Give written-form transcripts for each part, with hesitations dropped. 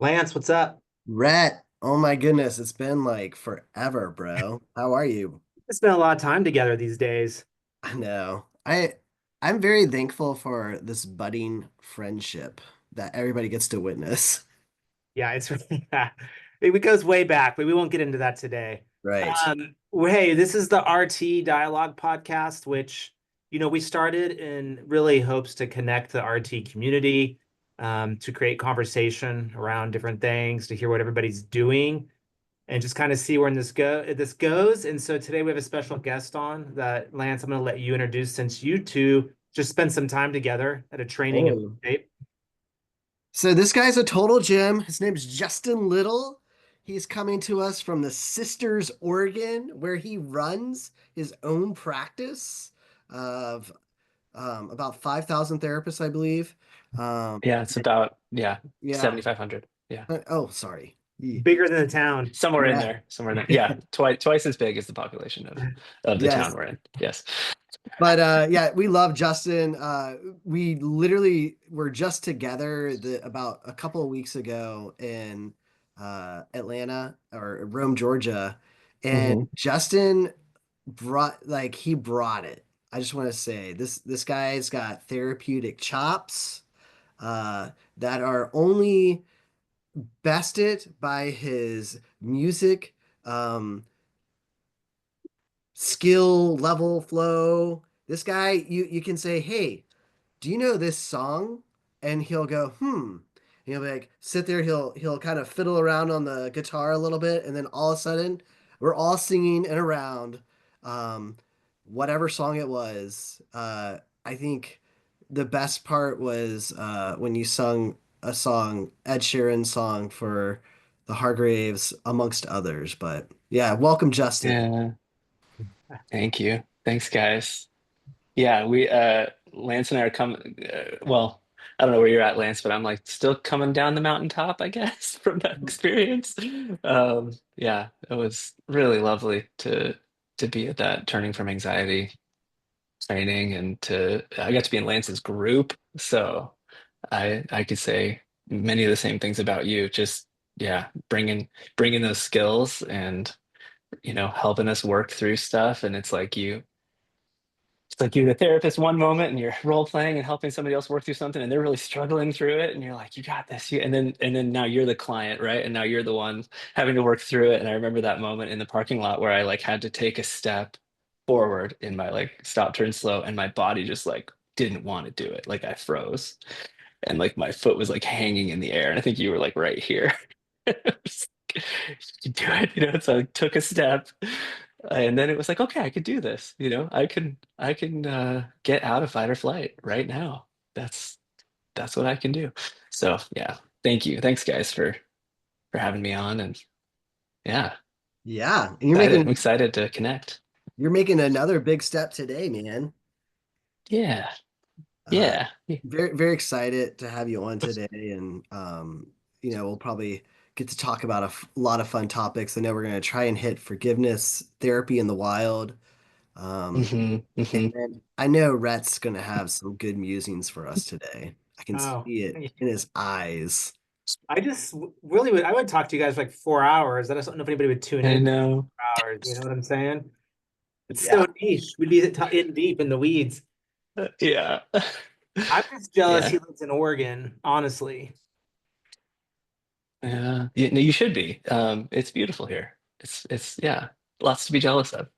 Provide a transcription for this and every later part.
Lance, what's up? Rhett, oh my goodness, it's been like forever, bro. How are you? It's been a lot of time together these days. I know. I'm very thankful for this budding friendship that everybody gets to witness. Yeah, it's yeah, it goes way back, but we won't get into that today. Right. Hey, this is the RT Dialogue podcast, which we started in really hopes to connect the RT community, to create conversation around different things, to hear what everybody's doing, and just kind of see where this goes. And so today we have a special guest on that, Lance, I'm going to let you introduce since you two just spent some time together at a training in Oh. shape. So this guy's a total gem. His name's Justin Little. He's coming to us from the Sisters, Oregon, where he runs his own practice of about 5,000 therapists, I believe. Um, Yeah, it's about yeah. 7,500. Yeah. Oh, sorry. Bigger than the town. Somewhere in Yeah. there. Somewhere in there. Yeah, twice as big as the population of the town Yes. we're in. Yes. But yeah, we love Justin. We literally were just together about a couple of weeks ago in Atlanta or Rome, Georgia, and Hmm. Justin he brought it. I just want to say this guy's got therapeutic chops that are only bested by his music. Skill level flow. This guy, you can say, "Hey, do you know this song?" And he'll go, "Hmm." And he'll be like, sit there. He'll kind of fiddle around on the guitar a little bit, and then all of a sudden, we're all singing in a round, um, whatever song it was. I think the best part was when you sung a song, Ed Sheeran's song for the Hargraves, amongst others. But yeah, welcome, Justin. Yeah. Thank you. Thanks, guys. Yeah, we Lance and I are coming well, I don't know where you're at, Lance, but I'm like still coming down the mountaintop, I guess, from that experience. Yeah, it was really lovely to be at that turning from anxiety training and to I got to be in Lance's group. So I could say many of the same things about you. Just yeah, bringing those skills and helping us work through stuff. And it's like you're the therapist one moment and you're role playing and helping somebody else work through something and they're really struggling through it and you're like, you got this. And then now you're the client, right? And now you're the one having to work through it. And I remember that moment in the parking lot where I like had to take a step forward in my like stop, turn slow, and my body just like didn't want to do it. Like I froze and like my foot was like hanging in the air. And I think you were like right here. Just like, you do it, So I took a step, and then it was like, okay, I could do this. I can get out of fight or flight right now. That's that's what I can do. So yeah, thank you, thanks guys for having me on, and yeah, Yeah, and I'm excited to connect. you're making another big step today, man. Yeah, Uh, yeah, very very excited to have you on today, and we'll probably get to talk about a lot of fun topics. I know we're going to try and hit forgiveness therapy in the wild, um, hmm. and then I know Rhett's going to have some good musings for us today. I can Oh, see it in his eyes. I just really would. I would talk to you guys for like 4 hours. I just don't know if anybody would tune I in for know. 4 hours. You know what I'm saying? It's so Yeah, niche. We'd be in deep in the weeds. Yeah. I'm just jealous Yeah. he lives in Oregon, honestly. Yeah, no, you should be. It's beautiful here. It's yeah, lots to be jealous of,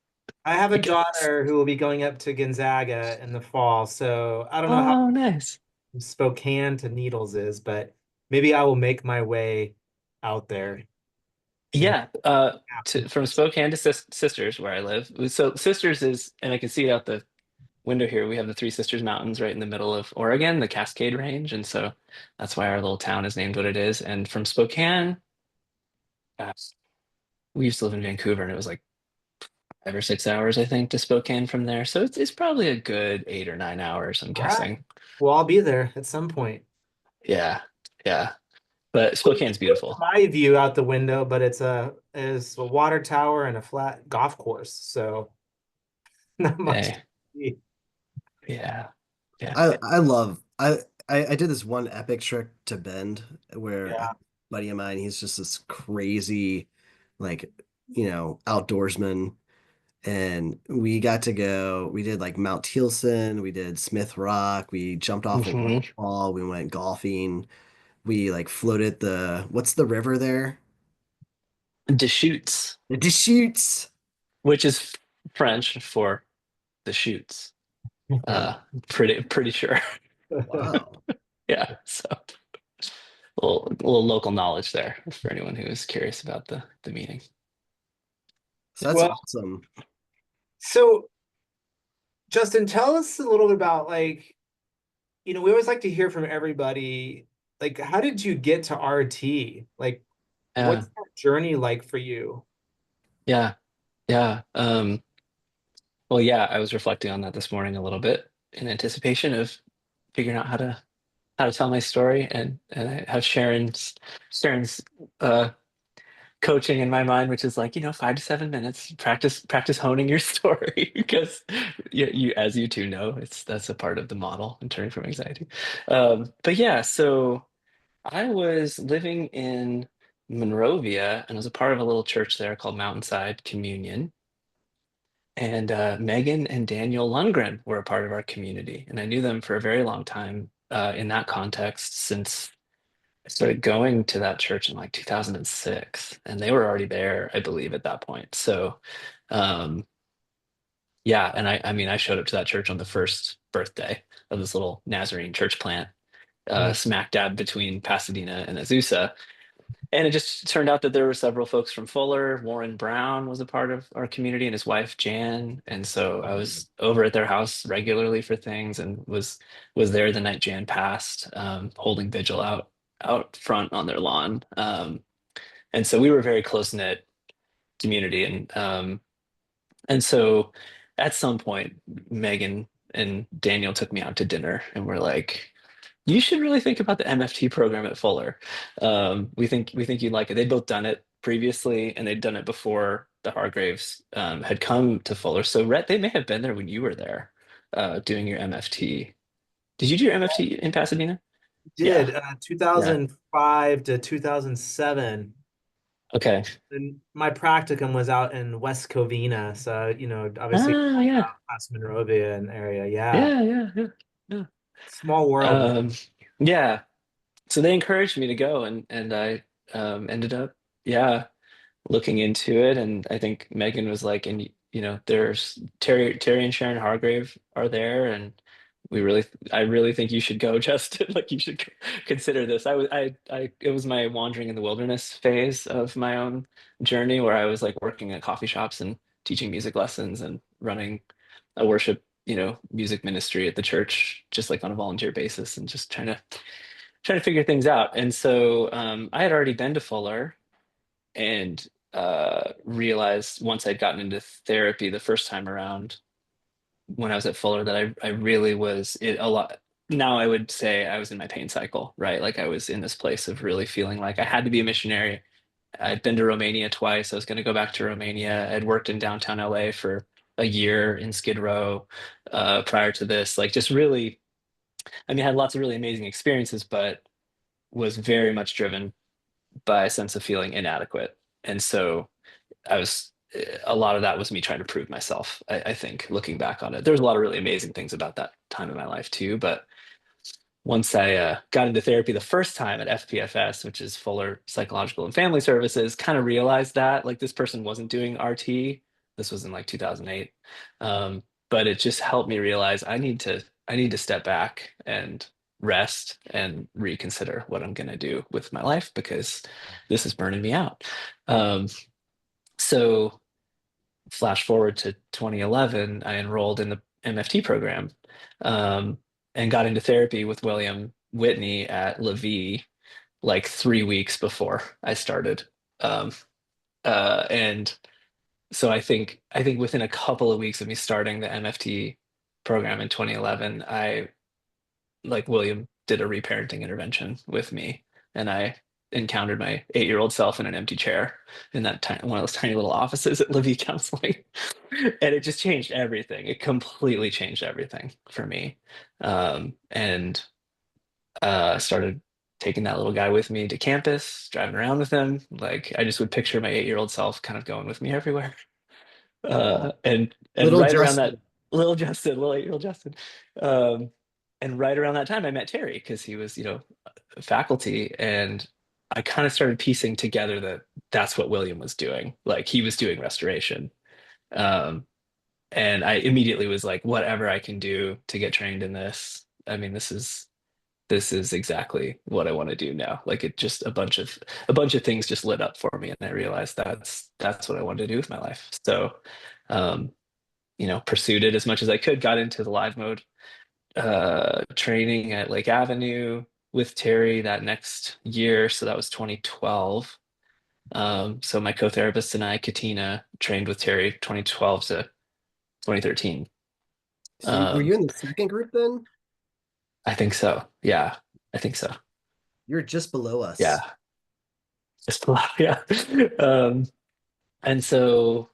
I have a I guess. daughter who will be going up to Gonzaga in the fall, so I don't know how Oh, nice. Spokane to Needles is, but maybe I will make my way out there. And Yeah, from Spokane to Sisters, where I live. So Sisters is, and I can see it out the window here. We have the Three Sisters Mountains right in the middle of Oregon, the Cascade Range, and so that's why our little town is named what it is. And from Spokane, uh, we used to live in Vancouver, and it was like 5 or 6 hours, I think, to Spokane from there. So it's probably a good 8 or 9 hours, I'm all right. guessing. Well, I'll be there at some point. Yeah, yeah. But Look Spokane's at beautiful. my view out the window, but it's a water tower and a flat golf course, so not much to Hey, see. yeah, yeah. I love I did this one epic trip to Bend where Yeah. buddy of mine. He's just this crazy, like, outdoorsman. And we got to go, we did like Mount Tilson, we did Smith Rock, we jumped off a Hmm. waterfall, we went golfing, we like floated what's the river there? Deschutes, The Deschutes. which is French for the shoots. Pretty sure. Wow. Yeah. So a little local knowledge there for anyone who is curious about the meaning. So that's Well, awesome. so Justin, tell us a little bit about like, we always like to hear from everybody. Like, how did you get to RT? Like, Yeah. what's that journey like for you? Yeah. Yeah. Well, yeah, I was reflecting on that this morning a little bit in anticipation of figuring out how to tell my story, and I have Sharon's uh coaching in my mind, which is like, 5 to 7 minutes, practice honing your story because you, as you two know, that's a part of the model in turning from anxiety. But yeah, so I was living in Monrovia and was a part of a little church there called Mountainside Communion. And Megan and Daniel Lundgren were a part of our community. And I knew them for a very long time in that context since I started going to that church in like 2006. And they were already there, I believe, at that point. So, um, yeah. And I mean, I showed up to that church on the first birthday of this little Nazarene church plant, Mm. smack dab between Pasadena and Azusa. And it just turned out that there were several folks from Fuller. Warren Brown was a part of our community and his wife Jan. And so I was over at their house regularly for things and was there the night Jan passed, holding vigil out front on their lawn. And so we were a very close-knit community. And so at some point, Megan and Daniel took me out to dinner and were like, you should really think about the MFT program at Fuller. We think you'd like it. They'd both done it previously, and they'd done it before the Hargraves had come to Fuller. So Rhett, they may have been there when you were there doing your MFT. Did you do your MFT in Pasadena? Yeah, Did yeah. 2005 to 2007. Okay. And my practicum was out in West Covina. So, obviously Ah, yeah, past Monrovia and area. Yeah. yeah, yeah, yeah, yeah. Small world, man. Um, yeah. So they encouraged me to go, and I ended up, yeah, looking into it. And I think Megan was like, and there's Terry and Sharon Hargrave are there, and I really think you should go, Justin. Like you should consider this. It was my wandering in the wilderness phase of my own journey where I was like working at coffee shops and teaching music lessons and running a worship, music ministry at the church, just like on a volunteer basis and just trying to figure things out. And so I had already been to Fuller and realized once I'd gotten into therapy the first time around when I was at Fuller that I really was it a lot. Now I would say I was in my pain cycle, right? Like I was in this place of really feeling like I had to be a missionary. I'd been to Romania twice. I was going to go back to Romania. I'd worked in downtown LA for a year in Skid Row prior to this. Like just really, I mean, I had lots of really amazing experiences, but was very much driven by a sense of feeling inadequate. And so I was, a lot of that was me trying to prove myself. I think looking back on it, there's a lot of really amazing things about that time in my life too. But once I got into therapy the first time at FPFS, which is Fuller Psychological and Family Services, kind of realized that like this person wasn't doing RT. This was in like 2008. But it just helped me realize I need to step back and rest and reconsider what I'm going to do with my life because this is burning me out. So flash forward to 2011, I enrolled in the MFT program and got into therapy with William Whitney at Levy like 3 weeks before I started. Um, and so I think within a couple of weeks of me starting the MFT program in 2011, I like William did a reparenting intervention with me, and I encountered my 8-year-old self in an empty chair in that one of those tiny little offices at Livy Counseling, and it just changed everything. It completely changed everything for me, and started taking that little guy with me to campus, driving around with him. Like I just would picture my 8-year-old self kind of going with me everywhere. And Little right around that, Justin. little Justin, little 8-year-old Justin. Um, and right around that time, I met Terry because he was, faculty, and I kind of started piecing together that that's what William was doing. Like he was doing restoration. Um, and I immediately was like, whatever I can do to get trained in this. I mean, this is exactly what I want to do now. Like it just a bunch of things just lit up for me, and I realized that's what I wanted to do with my life. So, um, pursued it as much as I could. Got into the live mode training at Lake Avenue with Terry that next year. So that was 2012. So my co-therapist and I, Katina, trained with Terry 2012 to 2013. So were Um, you in the second group then? I think so. Yeah, I think so. You're just below Yeah, us. just yeah. Um, and so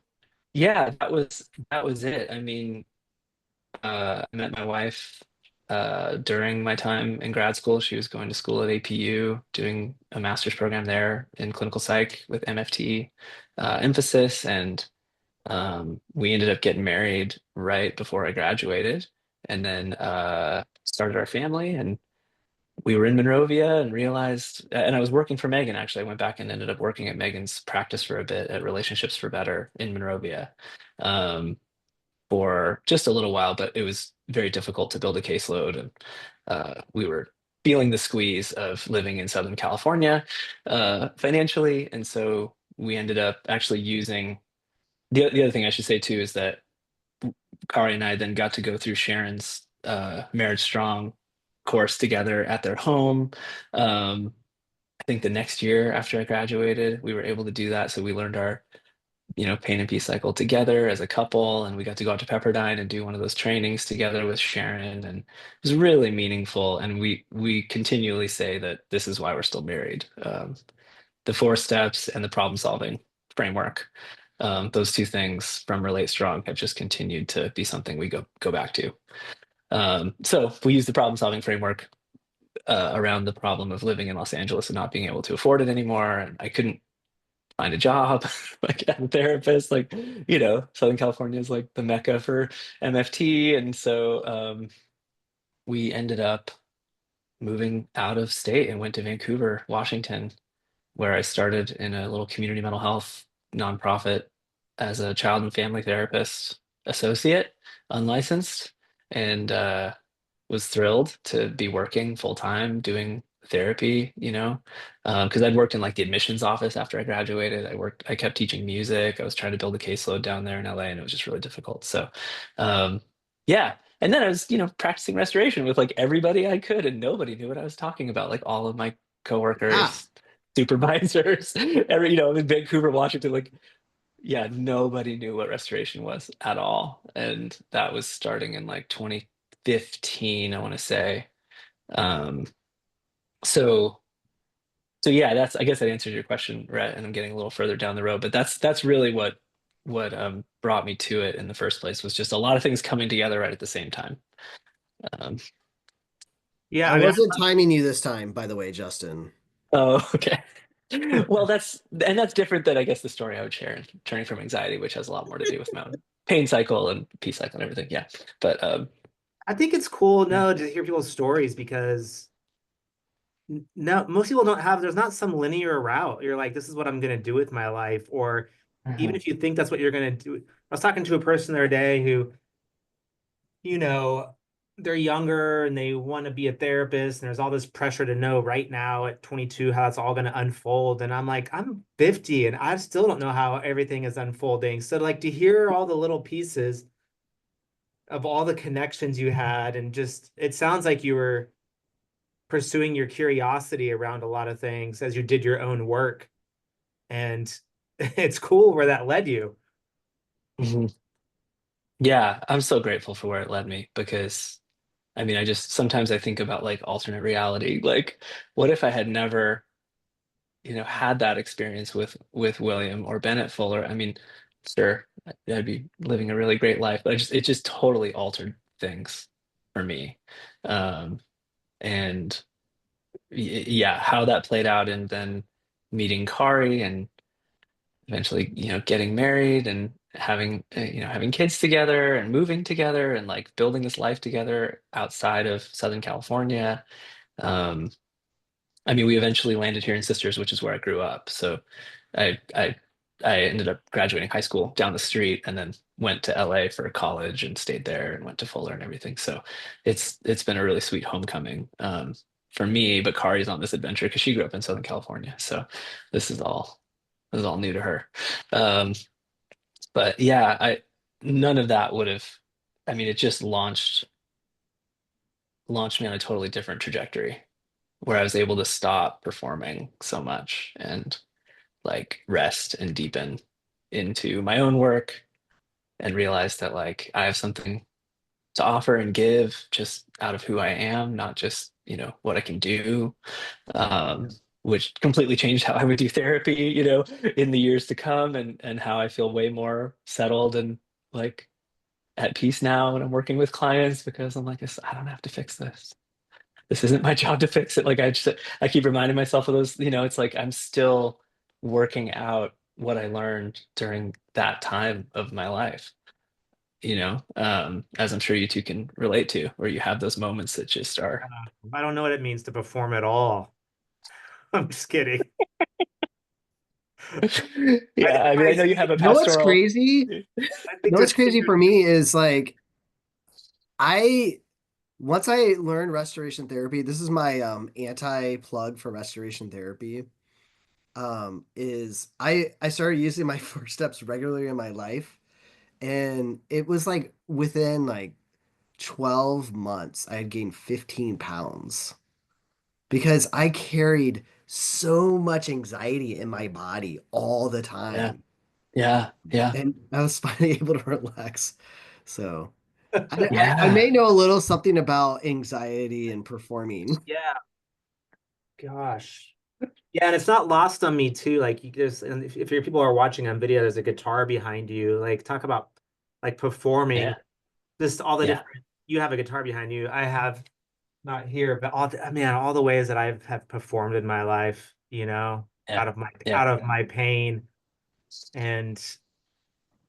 yeah, that was it. I mean, I met my wife during my time in grad school. She was going to school at APU, doing a master's program there in clinical psych with MFT emphasis, and we ended up getting married right before I graduated, and then started our family. And we were in Monrovia and realized, and I was working for Megan actually. I went back and ended up working at Megan's practice for a bit at Relationships for Better in Monrovia. Um, for just a little while, but it was very difficult to build a caseload. And we were feeling the squeeze of living in Southern California financially. And so we ended up actually using the other thing I should say too is that Kari and I then got to go through Sharon's Marriage Strong course together at their home. I think the next year after I graduated, we were able to do that. So we learned our pain and peace cycle together as a couple, and we got to go out to Pepperdine and do one of those trainings together with Sharon, and it was really meaningful. And we continually say that this is why we're still married. The 4 steps and the problem solving framework. Those two things from Relate Strong have just continued to be something we go back to. So we use the problem solving framework around the problem of living in Los Angeles and not being able to afford it anymore. And I couldn't find a job like as a therapist. Like, Southern California is like the mecca for MFT. And so we ended up moving out of state and went to Vancouver, Washington, where I started in a little community mental health nonprofit as a child and family therapist associate, unlicensed, and was thrilled to be working full time doing therapy, because I'd worked in like the admissions office after I graduated. I kept teaching music. I was trying to build a caseload down there in LA, and it was just really difficult. So, um, yeah. And then I was, practicing restoration with like everybody I could, and nobody knew what I was talking about. Like all of my Yeah. coworkers, supervisors, in Vancouver, Washington, like, yeah, nobody knew what restoration was at all. And that was starting in like 2015, I want to say. Um, so, so yeah, I guess that answers your question, Rhett, and I'm getting a little further down the road, but that's really what brought me to it in the first place was just a lot of things coming together right at the same time. Um, Yeah, I I mean, wasn't timing you this time, by the way, Justin. oh, okay. Well, that's different than I guess the story I would share in turning from anxiety, which has a lot more to do with my own pain cycle and peace cycle and everything. Yeah. But I think it's cool, yeah. no, to hear people's stories because no, most people don't have, there's not some linear route. You're like, this is what I'm going to do with my life. Or even Mhm. if you think that's what you're going to do. I was talking to a person the other day who, you know, they're younger and they want to be a therapist, and there's all this pressure to know right now at 22 how it's all going to unfold. And I'm like, I'm 50 and I still don't know how everything is unfolding. So, like, to hear all the little pieces of all the connections you had, and just it sounds like you were pursuing your curiosity around a lot of things as you did your own work. And it's cool where that led you. Mhm. Yeah, I'm so grateful for where it led me because I mean, I just sometimes I think about like alternate reality. Like, what if I had never, had that experience with William or Bennett Fuller? I mean, sure, I'd be living a really great life, but it just totally altered things for me. Um, and yeah, how that played out, and then meeting Kari and eventually, getting married and having, having kids together and moving together and like building this life together outside of Southern California. Um, I mean, we eventually landed here in Sisters, which is where I grew up. So I I I ended up graduating high school down the street and then went to LA for college and stayed there and went to Fuller and everything. So it's been a really sweet homecoming for me, but Kari's on this adventure because she grew up in Southern California. So this is all this is all new to her. Um, but yeah, I none of that would have, I mean, it just launched me on a totally different trajectory where I was able to stop performing so much and like rest and deepen into my own work and realize that like I have something to offer and give just out of who I am, not just, what I can do. Um, which completely changed how I would do therapy, in the years to come, and how I feel way more settled and like at peace now when I'm working with clients because I'm like, I don't have to fix this. This isn't my job to fix it. Like I keep reminding myself of those, it's like I'm still working out what I learned during that time of my life, as I'm sure you two can relate to, where you have those moments that just are. I don't know what it means to perform at all. I'm just kidding. I Yeah, think I mean, my I know you have a You know what's pastoral. crazy? I You think know what's there's crazy for me is like I once I learned restoration therapy, this is my anti-plug for restoration therapy. Is I started using my first steps regularly in my life, and it was like within like 12 months I had gained 15 pounds because I carried so much anxiety in my body all the Yeah, time, yeah, yeah, and I was finally able to relax. So I yeah, may know a little something about anxiety and performing. yeah, gosh. Yeah, and it's not lost on me too. Like there's, and if your people are watching on video, there's a guitar behind you. Like talk about like performing. yeah, Just all the yeah, different. You have a guitar behind you. I have not here, but man, all the ways that I've have performed in my life. yeah, Out of my yeah, pain, and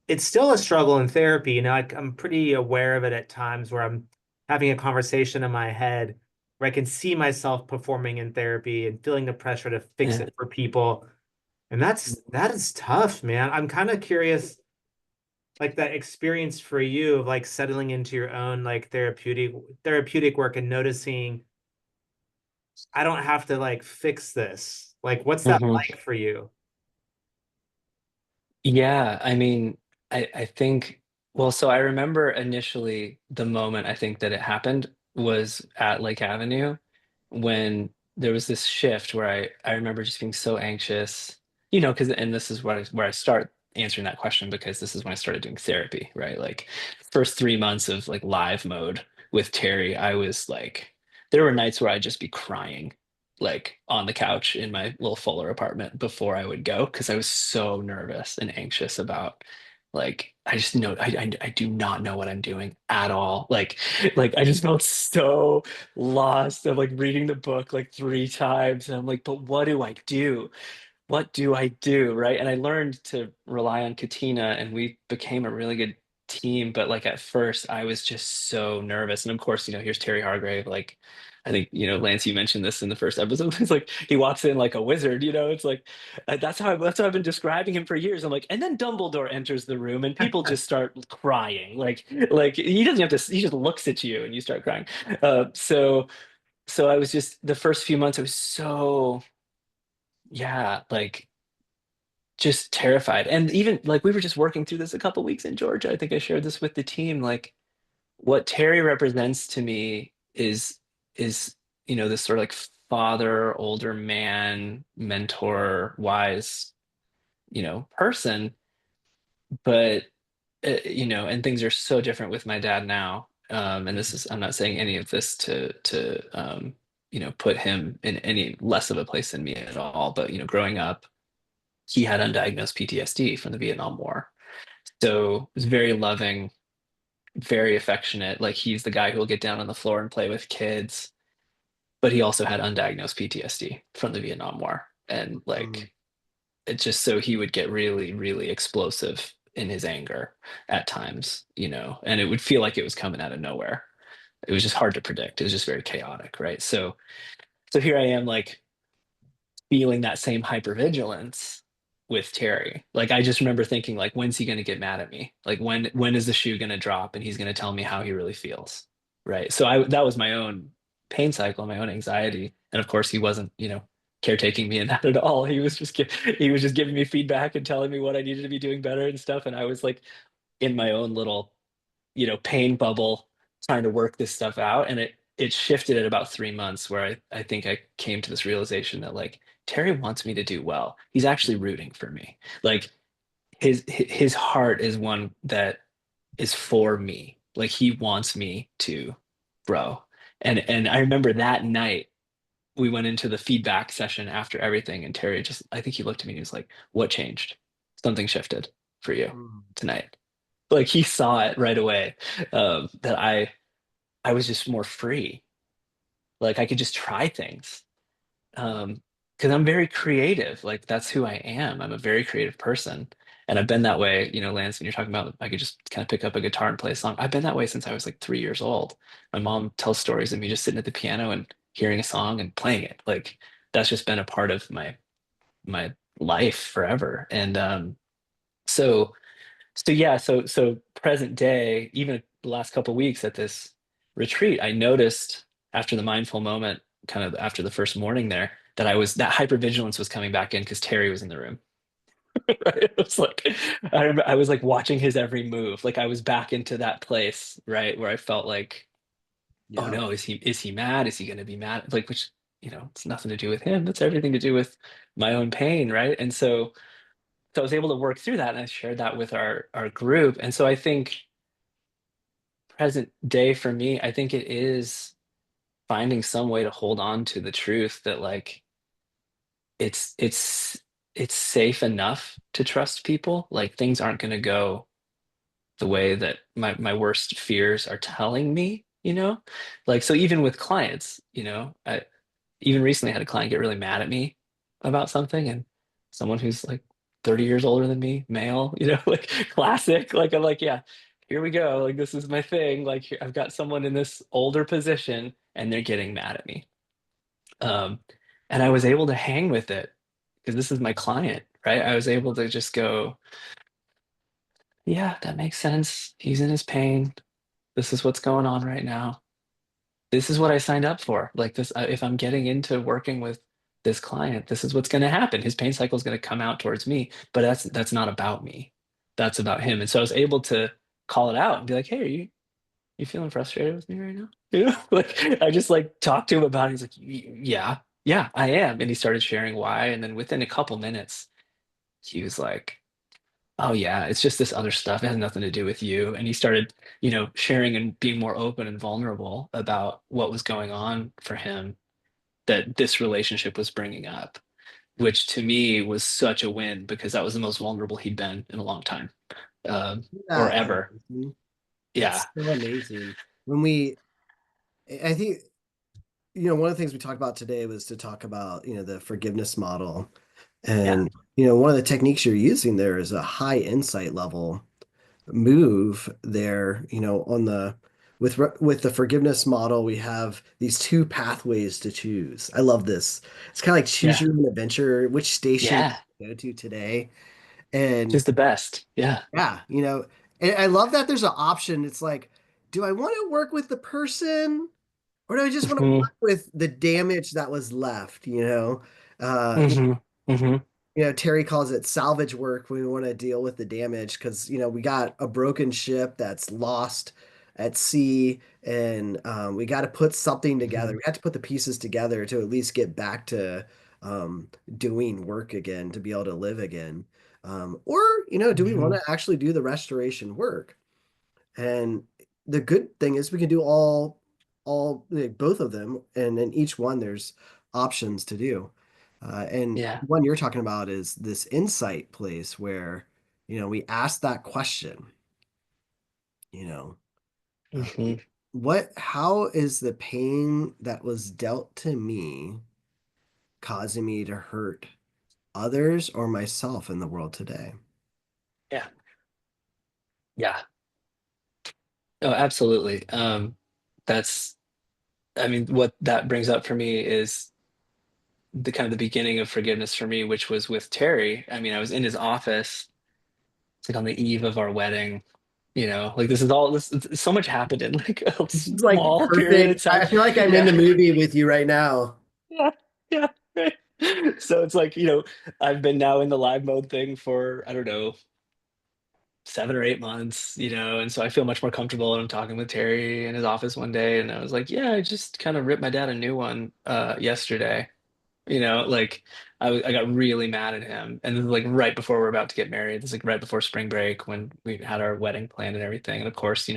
it's still a struggle in therapy. I'm pretty aware of it at times where I'm having a conversation in my head where I can see myself performing in therapy and feeling the pressure to fix yeah. it for people. And that is tough, man. I'm kind of curious, like that experience for you of like settling into your own like therapeutic work and noticing I don't have to like fix this. Like, what's that Mhm. like for you? Yeah, I mean, I think, well, so I remember initially the moment I think that it happened was at Lake Avenue when there was this shift where I remember just being so anxious, because, and this is where I start answering that question because this is when I started doing therapy, right? Like first 3 months of like live mode with Terry, I was like, there were nights where I'd just be crying like on the couch in my little Fuller apartment before I would go because I was so nervous and anxious about like I just know I do not know what I'm doing at all. Like I just felt so lost. I'm like reading the book like 3 times and I'm like, but what do I do? What do I do? Right. And I learned to rely on Katina and we became a really good team. But like at first I was just so nervous. And of course, here's Terry Hargrave. Like I think, Lance, you mentioned this in the first episode. It's like he walks in like a wizard, it's like that's how I've been describing him for years. I'm like, and then Dumbledore enters the room and people just start crying. Like he doesn't have to, he just looks at you and you start crying. So I was just the first few months, I was so yeah, like just terrified. And even like we were just working through this a couple weeks in Georgia. I think I shared this with the team. Like what Terry represents to me is this sort of like father, older man, mentor, wise, person. But and things are so different with my dad now. And this is I'm not saying any of this to put him in any less of a place than me at all. But growing up he had undiagnosed PTSD from the Vietnam War. So was very loving, very affectionate. Like he's the guy who will get down on the floor and play with kids. but he also had undiagnosed PTSD from the Vietnam War. And Mm. like, it's just so he would get really, really explosive in his anger at times, and it would feel like it was coming out of nowhere. It was just hard to predict. It was just very chaotic, right? So here I am, like feeling that same hypervigilance with Terry. Like I just remember thinking, like, when's he going to get mad at me? Like when is the shoe going to drop and he's going to tell me how he really feels, right? So I that was my own pain cycle, my own anxiety, and of course he wasn't, caretaking me in that at all. He was just giving me feedback and telling me what I needed to be doing better and stuff, and I was like in my own little pain bubble trying to work this stuff out. And it shifted at about 3 months where I think I came to this realization that like Terry wants me to do well. He's actually rooting for me. Like his heart is one that is for me. Like he wants me to grow. And I remember that night we went into the feedback session after everything, and Terry just, I think he looked at me and he was like, "What changed? Something shifted for you Mm. tonight." Like he saw it right away, that I was just more free. Like I could just try things. Because I'm very creative. Like that's who I am. I'm a very creative person. And I've been that way, Lance, when you're talking about I could just kind of pick up a guitar and play a song. I've been that way since I was like 3 years old. My mom tells stories of me just sitting at the piano and hearing a song and playing it. Like that's just been a part of my life forever. And so so present day, even the last couple of weeks at this retreat, I noticed after the mindful moment, kind of after the first morning there, that hypervigilance was coming back in because Terry was in the room. Right? It was like I was like watching his every move. Like I was back into that place, right, where I felt like, oh Yeah. no, is he mad? Is he gonna be mad? Like, which, it's nothing to do with him. It's everything to do with my own pain, right? And so I was able to work through that, and I shared that with our group. And so I think present day for me, I think it is finding some way to hold on to the truth that like it's it's it's safe enough to trust people. Like things aren't going to go the way that my worst fears are telling me, Like so even with clients, I even recently had a client get really mad at me about something, and someone who's like 30 years older than me, male, like classic. Like I'm like, yeah, here we go. Like this is my thing. Like I've got someone in this older position and they're getting mad at me. Um, and I was able to hang with it because this is my client, right? I was able to just go, yeah, that makes sense. He's in his pain. This is what's going on right now. This is what I signed up for. Like this, if I'm getting into working with this client, this is what's going to happen. His pain cycle is going to come out towards me, but that's not about me. That's about him. And so I was able to call it out and be like, "Hey, are you feeling frustrated with me right now?" Like I just like talked to him about it. He's like, Yeah, yeah, I am." And he started sharing why. And then within a couple minutes, he was like, "Oh yeah, it's just this other stuff. It has nothing to do with you." And he started, sharing and being more open and vulnerable about what was going on for him that this relationship was bringing up, which to me was such a win because that was the most vulnerable he'd been in a long time, or That ever. amazing. Yeah, It's so amazing. When we, I think, one of the things we talked about today was to talk about, the forgiveness model. yeah, And, one of the techniques you're using there is a high insight level move there, on the with the forgiveness model, we have these two pathways to choose. I love this. It's kind of like choose yeah, your own adventure, which station yeah. you go to today. And Just the best. Yeah. yeah, and I love that there's an option. It's like, do I want to work with the person or do I just want to Hmm. work with the damage that was left, Uh, Hmm. Hmm. Terry calls it salvage work when we want to deal with the damage because, we got a broken ship that's lost at sea and we got to put something together. Hmm. We have to put the pieces together to at least get back to doing work again, to be able to live again. Or, do we want Hmm. to actually do the restoration work? And the good thing is we can do all like, both of them, and in each one there's options to do. And Yeah. one you're talking about is this insight place where, we ask that question, you know, uh, Hmm. how is the pain that was dealt to me causing me to hurt others or myself in the world today? Yeah. Yeah. Oh, absolutely. That's, I mean, what that brings up for me is the kind of the beginning of forgiveness for me, which was with Terry. I mean, I was in his office. It's like on the eve of our wedding. Like this is all this. So much happened in like a This is like small period perfect. of time. I feel like I'm in Yeah, the movie with you right now. yeah, yeah. Right. So it's like, I've been now in the live mode thing for, I don't know, 7 or 8 months, and so I feel much more comfortable. And I'm talking with Terry in his office one day, and I was like, yeah, I just kind of ripped my dad a new one yesterday. Like I got really mad at him. And then like right before we're about to get married, it's like right before spring break when we had our wedding planned and everything. And of course,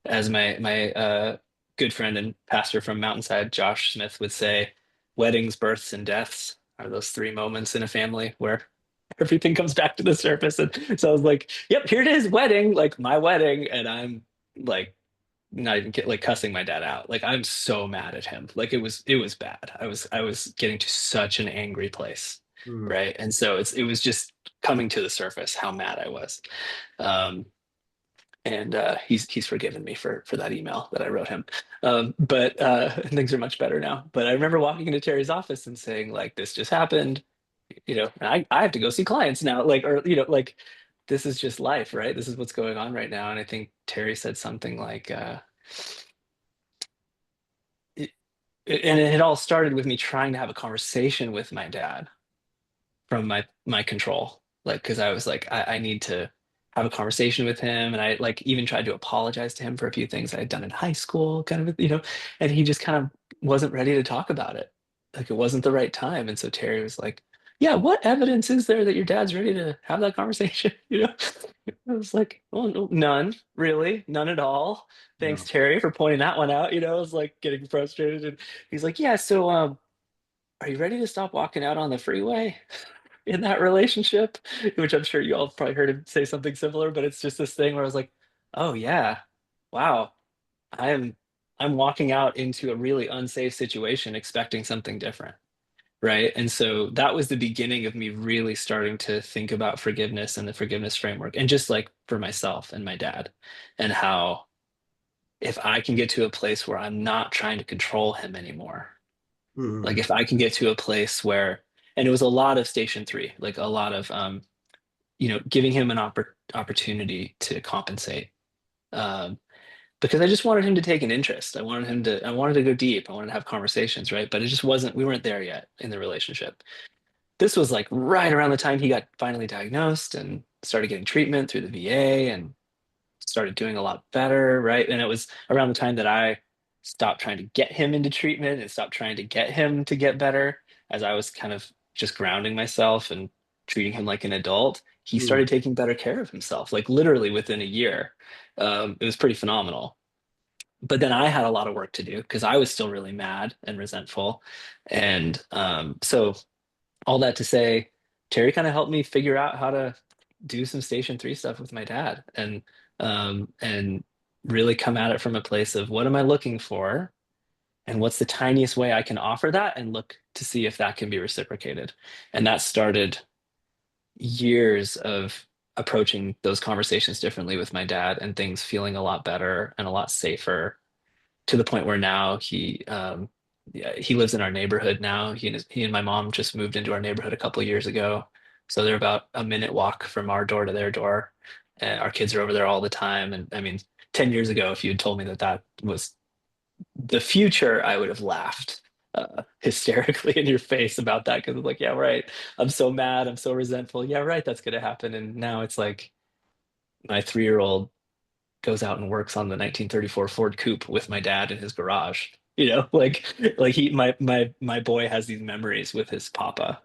as my good friend and pastor from Mountainside, Josh Smith, would say, weddings, births, and deaths are those three moments in a family where everything comes back to the surface. And so I was like, yep, here it is, wedding, like my wedding. And I'm like not even like cussing my dad out. Like I'm so mad at him. Like it was bad. I was getting to such an angry place. Hmm. Right. And so it was just coming to the surface how mad I was. Um, and he's forgiven me for that email that I wrote him. But things are much better now. But I remember walking into Terry's office and saying, like, this just happened, and I have to go see clients now, like, or like this is just life, right? This is what's going on right now. And I think Terry said something like, it, and it had all started with me trying to have a conversation with my dad from my control, like because I was like I need to have a conversation with him, and I like even tried to apologize to him for a few things I had done in high school, kind of, and he just kind of wasn't ready to talk about it. Like it wasn't the right time. And so Terry was like, yeah, what evidence is there that your dad's ready to have that conversation? I was like, well, no, none, really, none at all. Thanks, No. Terry, for pointing that one out. I was like getting frustrated, and he's like, yeah, so are you ready to stop walking out on the freeway in that relationship? Which I'm sure you all probably heard him say something similar, but it's just this thing where I was like, oh yeah, wow, I'm I'm walking out into a really unsafe situation expecting something different. Right. And so that was the beginning of me really starting to think about forgiveness and the forgiveness framework, and just like for myself and my dad, and how if I can get to a place where I'm not trying to control him anymore, like Hmm. if I can get to a place where, and it was a lot of station three, like a lot of giving him an opportunity to compensate. Um, because I just wanted him to take an interest. I wanted to go deep. I wanted to have conversations, right? But it just wasn't, we weren't there yet in the relationship. This was like right around the time he got finally diagnosed and started getting treatment through the VA and started doing a lot better, right? And it was around the time that I stopped trying to get him into treatment and stopped trying to get him to get better, as I was kind of just grounding myself and treating him like an adult. He Hmm. started taking better care of himself, like literally within a year. It was pretty phenomenal. But then I had a lot of work to do because I was still really mad and resentful. And so all that to say, Terry kind of helped me figure out how to do some Station 3 stuff with my dad, and really come at it from a place of what am I looking for and what's the tiniest way I can offer that, and look to see if that can be reciprocated. And that started years of approaching those conversations differently with my dad, and things feeling a lot better and a lot safer, to the point where now yeah, he lives in our neighborhood now. He and my mom just moved into our neighborhood a couple of years ago. So they're about a minute walk from our door to their door. And our kids are over there all the time. And I mean, 10 years ago, if you had told me that that was the future, I would have laughed hysterically in your face about that, because I'm like, yeah, right. I'm so mad. I'm so resentful. Yeah, right. That's going to happen. And now it's like my 3-year-old goes out and works on the 1934 Ford Coupe with my dad in his garage. Like my boy has these memories with his papa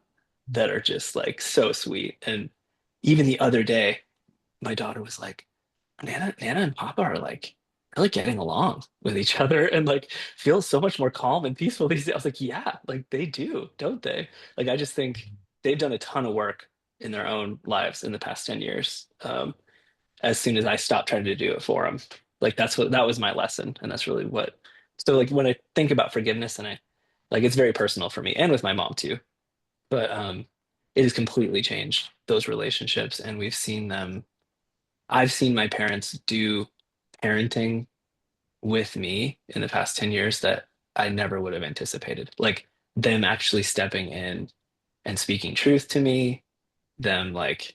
that are just like so sweet. And even the other day, my daughter was like, Nana and Papa are like really getting along with each other, and like feels so much more calm and peaceful these days. I was like, yeah, like they do, don't they? Like I just think they've done a ton of work in their own lives in the past 10 years. As soon as I stopped trying to do it for them. Like that was my lesson, and that's really what. So like when I think about forgiveness, and I like it's very personal for me, and with my mom too. But it has completely changed those relationships, and we've seen them. I've seen my parents do parenting with me in the past 10 years that I never would have anticipated. Like them actually stepping in and speaking truth to me, them like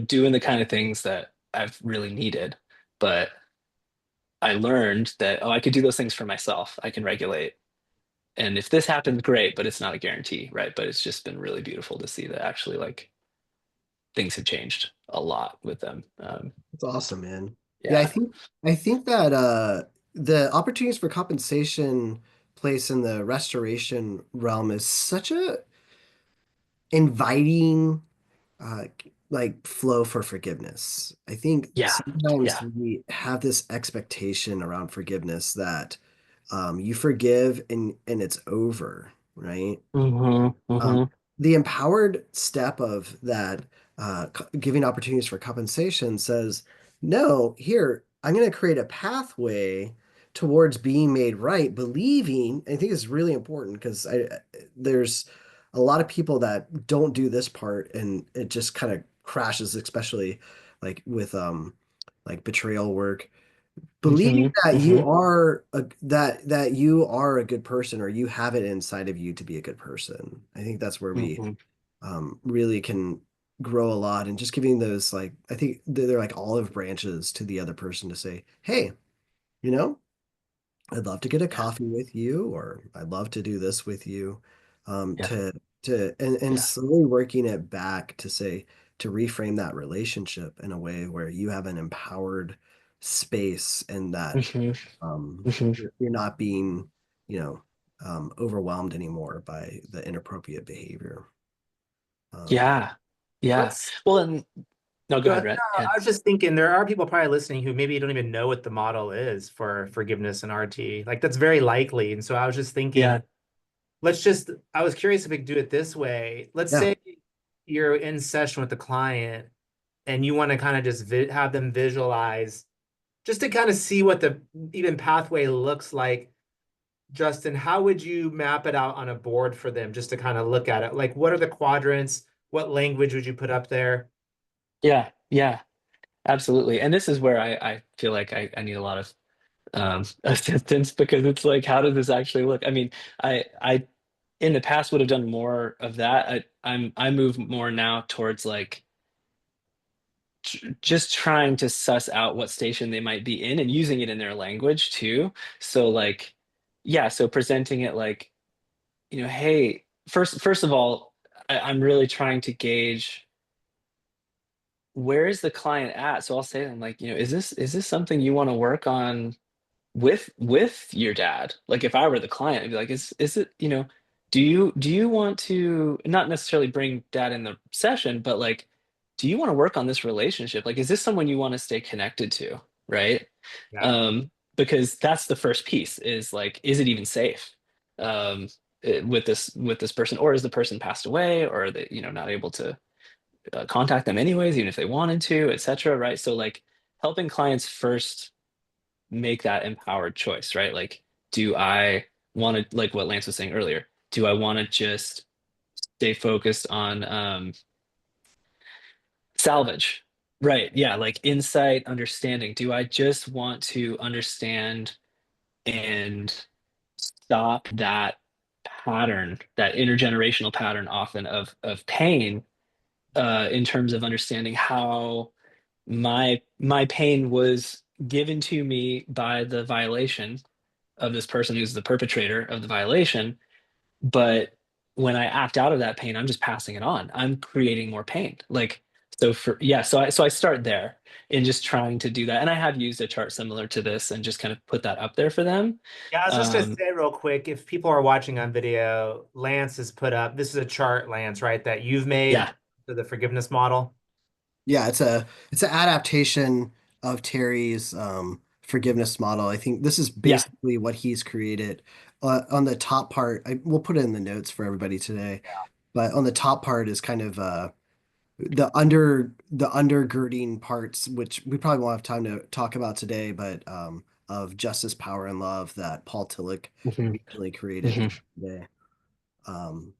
doing the kind of things that I've really needed. But I learned that, oh, I could do those things for myself. I can regulate. And if this happens, great, but it's not a guarantee, right? But it's just been really beautiful to see that actually like things have changed a lot with them. It's awesome, man. Yeah, Yeah. I think that the opportunities for compensation place in the restoration realm is such a inviting like flow for forgiveness. I think Yeah. sometimes Yeah. we have this expectation around forgiveness that you forgive and it's over, right? Hmm. Um, Hmm. the empowered step of that, giving opportunities for compensation says, no, here, I'm going to create a pathway towards being made right, believing. I think it's really important because there's a lot of people that don't do this part and it just kind of crashes, especially like with like betrayal work, believing Hmm. that Hmm. you are a good person or you have it inside of you to be a good person. I think that's where we Hmm. really can grow a lot, and just giving those, like, I think they're like olive branches to the other person to say, hey, you know, I'd love to get a Yeah. coffee with you, or I'd love to do this with you. Yeah. And Yeah. slowly working it back to say, to reframe that relationship in a way where you have an empowered space, and that Hmm. Hmm. you're not being, overwhelmed anymore by the inappropriate behavior. Um, Yeah. Yeah. Let's Well, and no, go go ahead, ahead. Rhett. No, Yeah. I was just thinking there are people probably listening who maybe don't even know what the model is for forgiveness and RT. Like that's very likely. And so I was just thinking, Yeah. I was curious if we could do it this way. Let's yeah. say you're in session with the client and you want to kind of just have them visualize just to kind of see what the even pathway looks like. Justin, how would you map it out on a board for them just to kind of look at it? Like, what are the quadrants? What language would you put up there? Yeah. Yeah. Absolutely. And this is where I feel like I need a lot of assistance because it's like, how does this actually look? I mean, I in the past would have done more of that. I move more now towards like just trying to suss out what station they might be in and using it in their language too. So like, yeah, so presenting it like, hey, first of all, I'm really trying to gauge where is the client at. So I'll say to them like, is this something you want to work on with your dad? Like if I were the client, I'd be like, is it, do you want to not necessarily bring dad in the session, but like, do you want to work on this relationship? Like, is this someone you want to stay connected to? Right. Yeah. Because that's the first piece is like, is it even safe? Um, with this person, or is the person passed away, or are they, not able to contact them anyways, even if they wanted to, etc. Right. So like helping clients first make that empowered choice, right? Like, do I want to, like what Lance was saying earlier, do I want to just stay focused on salvage? Right. Yeah. Like insight, understanding. Do I just want to understand and stop that pattern, that intergenerational pattern often of pain, in terms of understanding how my pain was given to me by the violation of this person who's the perpetrator of the violation. But when I act out of that pain, I'm just passing it on. I'm creating more pain. Like, so for, yeah, so I start there in just trying to do that. And I have used a chart similar to this and just kind of put that up there for them. Yeah, I was just gonna Um, say real quick, if people are watching on video, Lance has put up, this is a chart, Lance, right, that you've made yeah, for the forgiveness model. Yeah, it's an adaptation of Terry's forgiveness model. I think this is yeah, basically what he's created. On the top part, we'll put it in the notes for everybody today. But on the top part is kind of the undergirding parts, which we probably won't have time to talk about today, but of justice, power, and love that Paul Tillich Mhm, recently created mhm. today. Um,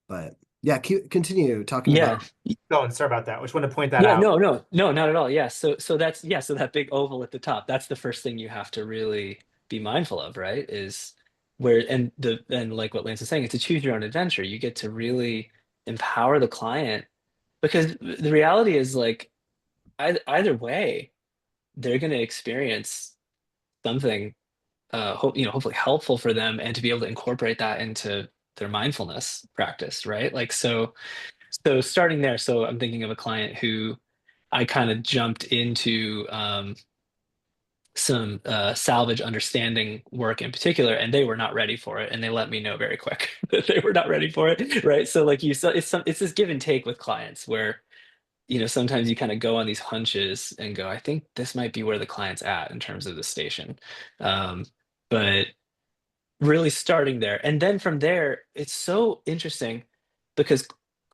but yeah, continue talking Yeah. about. Go and sorry about that. I just want to point that Yeah, out. no, not at all. Yeah. So that's yeah, so that big oval at the top, that's the first thing you have to really be mindful of, right? Is where and like what Lance is saying, it's a choose your own adventure. You get to really empower the client because the reality is like either way, they're going to experience something hopefully helpful for them and to be able to incorporate that into their mindfulness practice, right? Like so starting there, so I'm thinking of a client who I kind of jumped into some salvage understanding work in particular, and they were not ready for it, and they let me know very quick that they were not ready for it, right? So like it's this give and take with clients where sometimes you kind of go on these hunches and go, I think this might be where the client's at in terms of the station, um, but really starting there. And then from there, it's so interesting because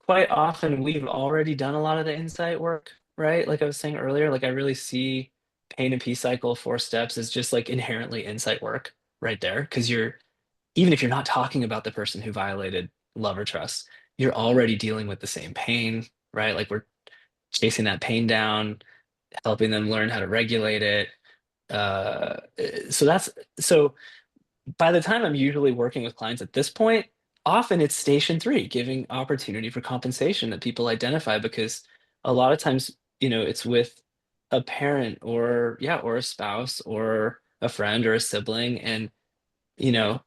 quite often we've already done a lot of the insight work, right? Like I was saying earlier, like I really see pain and peace cycle, 4 steps as just like inherently insight work right there. Because even if you're not talking about the person who violated love or trust, you're already dealing with the same pain, right? Like we're chasing that pain down, helping them learn how to regulate it. Uh, so that's so by the time I'm usually working with clients at this point, often it's station three, giving opportunity for compensation that people identify because a lot of times, it's with a parent or a spouse or a friend or a sibling, and you know,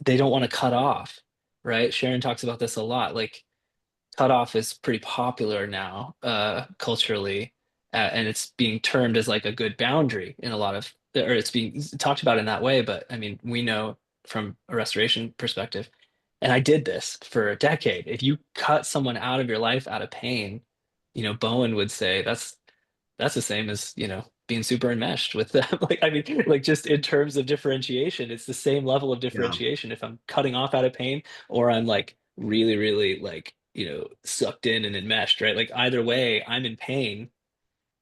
they don't want to cut off, right? Sharon talks about this a lot. Like cutoff is pretty popular now culturally, and it's being termed as like a good boundary in a lot of, or it's being talked about in that way. But I mean, we know from a restoration perspective, and I did this for a decade. If you cut someone out of your life out of pain, Bowen would say that's the same as being super enmeshed with them. Like I mean, like just in terms of differentiation, it's the same level of Yeah. differentiation if I'm cutting off out of pain or I'm like really really like sucked in and enmeshed, right? Like either way I'm in pain.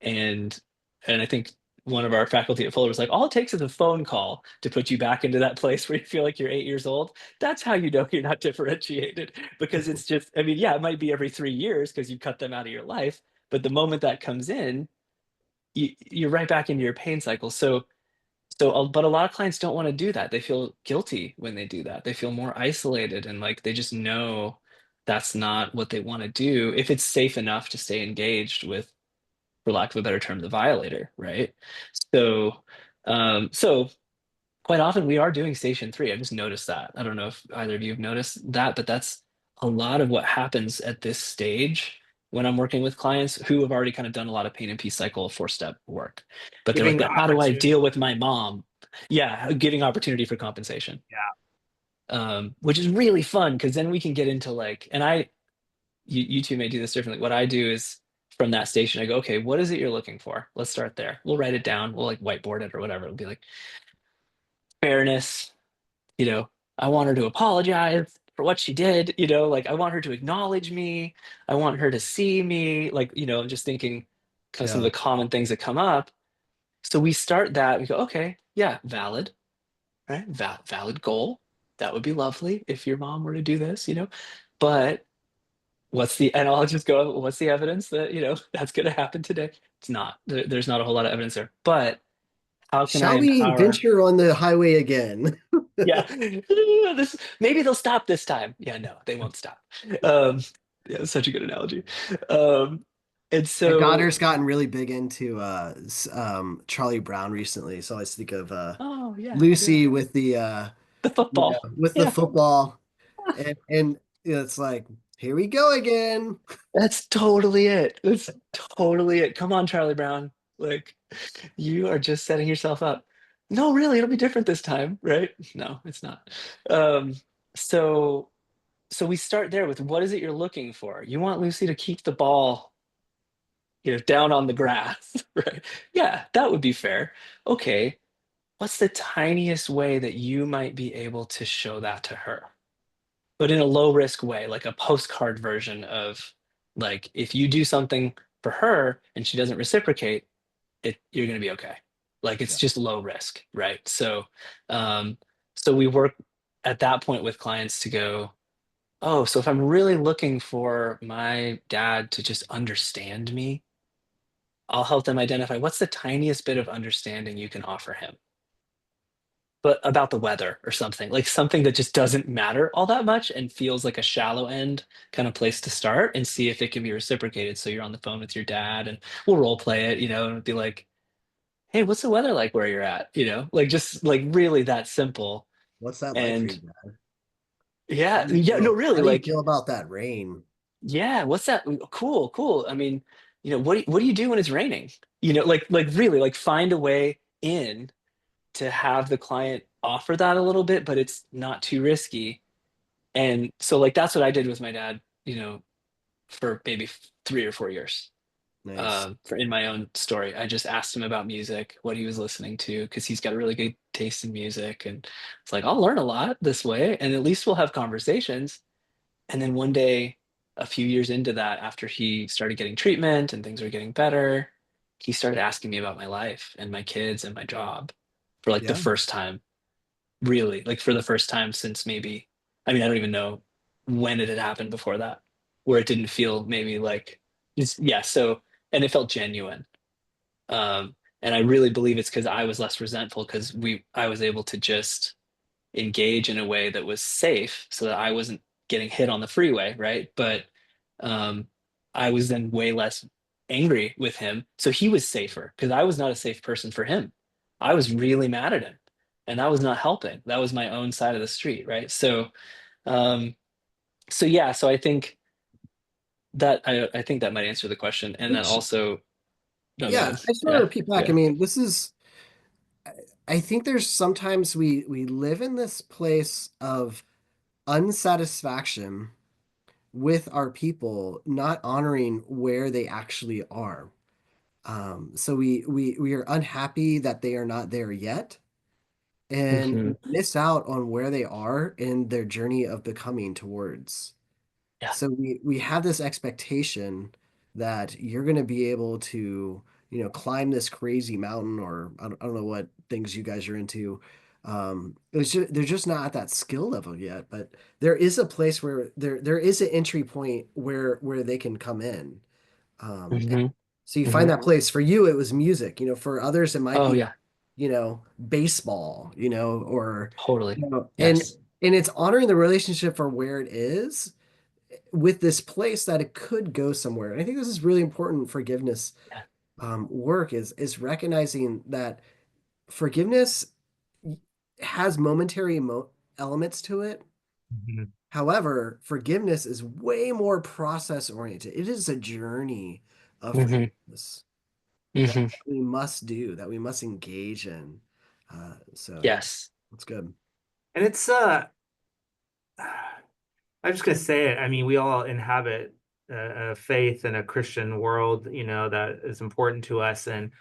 And and I think one of our faculty at Fuller was like, all it takes is a phone call to put you back into that place where you feel like you're 8 years old. That's how you know you're not differentiated, because it's just, I mean, yeah, it might be every 3 years because you cut them out of your life, but the moment that comes in, you're right back into your pain cycle. But a lot of clients don't want to do that. They feel guilty when they do that. They feel more isolated and like they just know that's not what they want to do if it's safe enough to stay engaged with, for lack of a better term, the violator, right? So, so quite often we are doing station three. I just noticed that. I don't know if either of you have noticed that, but that's a lot of what happens at this stage when I'm working with clients who have already kind of done a lot of pain and peace cycle 4-step work. But they're like, Giving the but how do I opportunity. deal with my mom? Yeah, giving opportunity for compensation. Yeah. Which is really fun because then we can get into like, and you two may do this differently. What I do is from that station, I go, okay, what is it you're looking for? Let's start there. We'll write it down. We'll like whiteboard it or whatever. It'll be like fairness, you know, I want her to apologize for what she did, like I want her to acknowledge me. I want her to see me. Like, I'm just thinking kind of some of Yeah. the common things that come up. So we start that, we go, okay, yeah, valid, right? Valid goal. That would be lovely if your mom were to do this, but and I'll just go, what's the evidence that, that's going to happen today? It's not, there's not a whole lot of evidence there, but how can I Shall we empower? venture on the highway again? Yeah, this maybe they'll stop this time. Yeah, no, they won't stop. Um, yeah, such a good analogy. Um, and My so, daughter's gotten really big into Charlie Brown recently, so I always think of oh yeah, yeah, Lucy with the the football. with the Yeah, football, and it's like, here we go again. that's totally it. That's totally it. Come on, Charlie Brown. Like, you are just setting yourself up. No, really, it'll be different this time, right? No, it's not. Um, so, so we start there with what is it you're looking for? You want Lucy to keep the ball down on the grass, right? Yeah, that would be fair. Okay, what's the tiniest way that you might be able to show that to her? But in a low risk way, like a postcard version of Like if you do something for her and she doesn't reciprocate, you're going to be okay. Like it's Yeah. just low risk, right? Um, so we work at that point with clients to go, oh, so if I'm really looking for my dad to just understand me, I'll help them identify what's the tiniest bit of understanding you can offer him, but about the weather or something, like something that just doesn't matter all that much and feels like a shallow end kind of place to start and see if it can be reciprocated. So you're on the phone with your dad and we'll role play it, and be like, hey, what's the weather like where you're at? Like just like really that simple. What's that like for And you, Dad? yeah, yeah, no, really, How do you like, feel about that rain? yeah, what's that? Cool, cool. I mean, what do you do when it's raining? Like really, like find a way in to have the client offer that a little bit, but it's not too risky. And so like that's what I did with my dad, for maybe 3 or 4 years. Nice. For in my own story, I just asked him about music, what he was listening to, because he's got a really good taste in music, and it's like I'll learn a lot this way, and at least we'll have conversations. And then one day, a few years into that, after he started getting treatment and things were getting better, he started asking me about my life and my kids and my job for like the Yeah. first time, really, like for the first time since maybe, I mean, I don't even know when it had happened before that, where it didn't feel maybe like, yeah, so, and it felt genuine. And I really believe it's because I was less resentful because I was able to just engage in a way that was safe so that I wasn't getting hit on the freeway, right? But um, I was then way less angry with him. So he was safer because I was not a safe person for him. I was really mad at him and that was not helping. That was my own side of the street, right? Um, so yeah, so I think that might answer the question. And then Which, also, no, go yeah, ahead. I just want to Yeah, repeat back. I yeah. mean, this is, I think there's sometimes we live in this place of unsatisfaction with our people not honoring where they actually are. So we are unhappy that they are not there yet, and we Hmm. miss out on where they are in their journey of becoming towards. Yeah. So we have this expectation that you're going to be able to, climb this crazy mountain, or I don't know what things you guys are into. They're just not at that skill level yet, but there is a place where there is an entry point where they can come in. And Hmm. so you find Hmm. that place. For you, it was music. For others, it might Oh be, yeah, baseball, or, totally. and Yes. it's honoring the relationship for where it is with this place that it could go somewhere. And I think this is really important forgiveness Yeah. work is recognizing that forgiveness has momentary elements to it. Mhm. However, forgiveness is way more process oriented. It is a journey of Hmm. forgiveness that Hmm. we must do, that we must engage in. So Yes. that's good. And it's I'm just gonna say it. I mean, we all inhabit a faith and a Christian world, that is important to us. And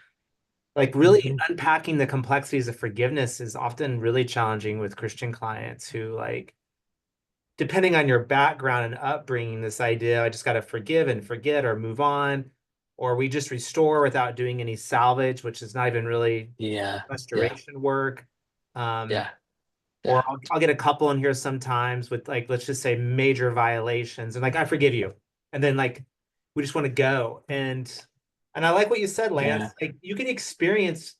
like really Hmm. unpacking the complexities of forgiveness is often really challenging with Christian clients who like, depending on your background and upbringing, this idea, I just got to forgive and forget or move on, or we just restore without doing any salvage, which is not even really Yeah. Yeah. restoration work. Um, Yeah. or Yeah. I'll get a couple in here sometimes with like, let's just say major violations and like, I forgive you. And then like, we just want to go. And I like what you said, Yeah. Lance, like you can experience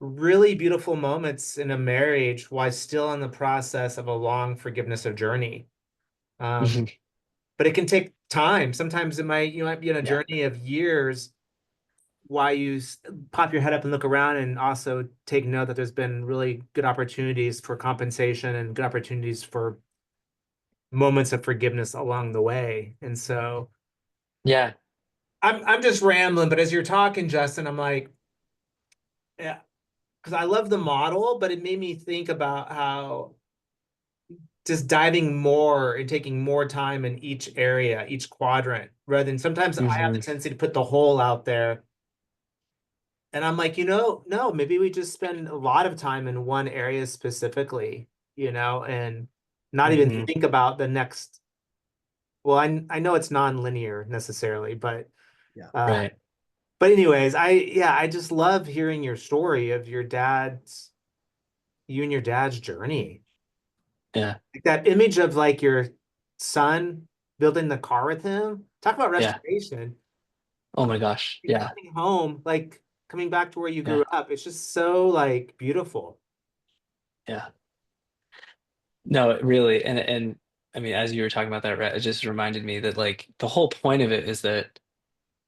really beautiful moments in a marriage while still in the process of a long forgiveness of journey. Um, Hmm. but it can take time. Sometimes you might be on a Yeah. journey of years while you pop your head up and look around and also take note that there's been really good opportunities for compensation and good opportunities for moments of forgiveness along the way. And so Yeah. I'm just rambling, but as you're talking, Justin, I'm like, yeah, because I love the model, but it made me think about how just diving more and taking more time in each area, each quadrant, rather than sometimes I have Hmm. the tendency to put the whole out there. And I'm like, no, maybe we just spend a lot of time in one area specifically, and not even Hmm. think about the next well, I know it's non-linear necessarily, Yeah. uh, Right. but anyways, I just love hearing your story of you and your dad's journey. Yeah. Like that image of like your son building the car with him. Talk about Yeah. restoration. Oh my gosh. Yeah. Coming home, like coming back to where you Yeah. grew up. It's just so like beautiful. Yeah. No, really. And I mean, as you were talking about that, Rhett, it just reminded me that like the whole point of it is that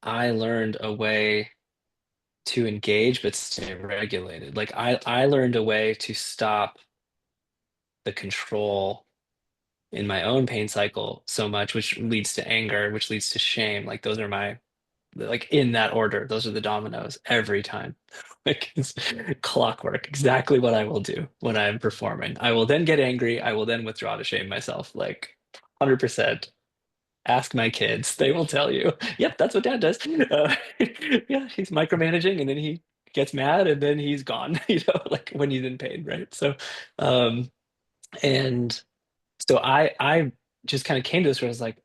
I learned a way to engage but stay regulated. Like I learned a way to stop the control in my own pain cycle so much, which leads to anger, which leads to shame. Like those are my like in that order. Those are the dominoes every time. Like it's clockwork, exactly what I will do when I'm performing. I will then get angry. I will then withdraw to shame myself. Like 100%. Ask my kids. They will tell you. Yep, that's what dad does. Yeah, he's micromanaging and then he gets mad and then he's gone, like when he's in pain, right? So, um, and so I just kind of came to this where I was like,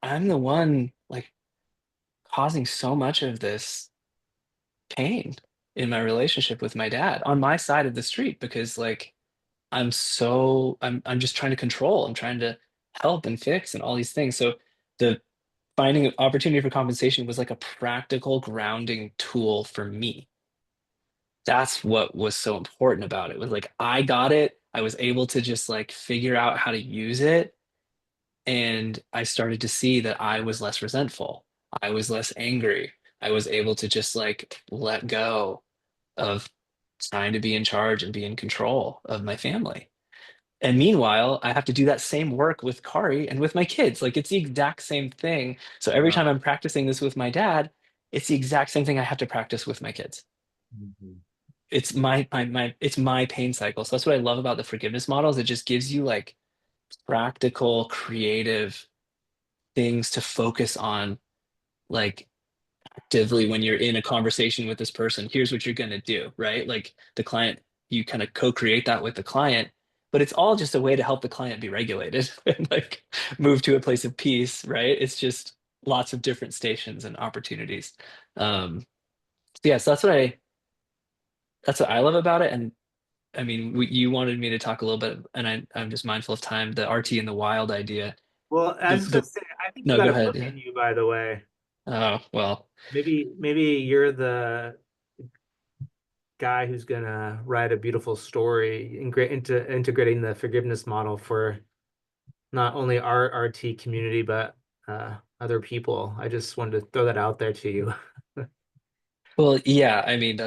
I'm the one like causing so much of this pain in my relationship with my dad on my side of the street because like I'm just trying to control. I'm trying to help and fix and all these things. So the finding an opportunity for compensation was like a practical grounding tool for me. That's what was so important about it. Was like I got it. I was able to just like figure out how to use it. And I started to see that I was less resentful. I was less angry. I was able to just like let go of trying to be in charge and be in control of my family. And meanwhile, I have to do that same work with Kari and with my kids. Like it's the exact same thing. So every Wow. time I'm practicing this with my dad, it's the exact same thing I have to practice with my kids. Mhm. It's it's my pain cycle. So that's what I love about the forgiveness models. It just gives you like practical, creative things to focus on, like actively when you're in a conversation with this person. Here's what you're going to do, right? Like the client, you kind of co-create that with the client, but it's all just a way to help the client be regulated and like move to a place of peace, right? It's just lots of different stations and opportunities. So yeah, so that's what I love about it. And I mean, you wanted me to talk a little bit, and I'm just mindful of time. The RT in the wild idea. Well, I was just gonna The say, I think you No, got go a ahead. book Yeah. in you, by the way. Oh, well. Maybe you're the guy who's gonna write a beautiful story into integrating the forgiveness model for not only our RT community but other people. I just wanted to throw that out there to you. Well, yeah, I mean,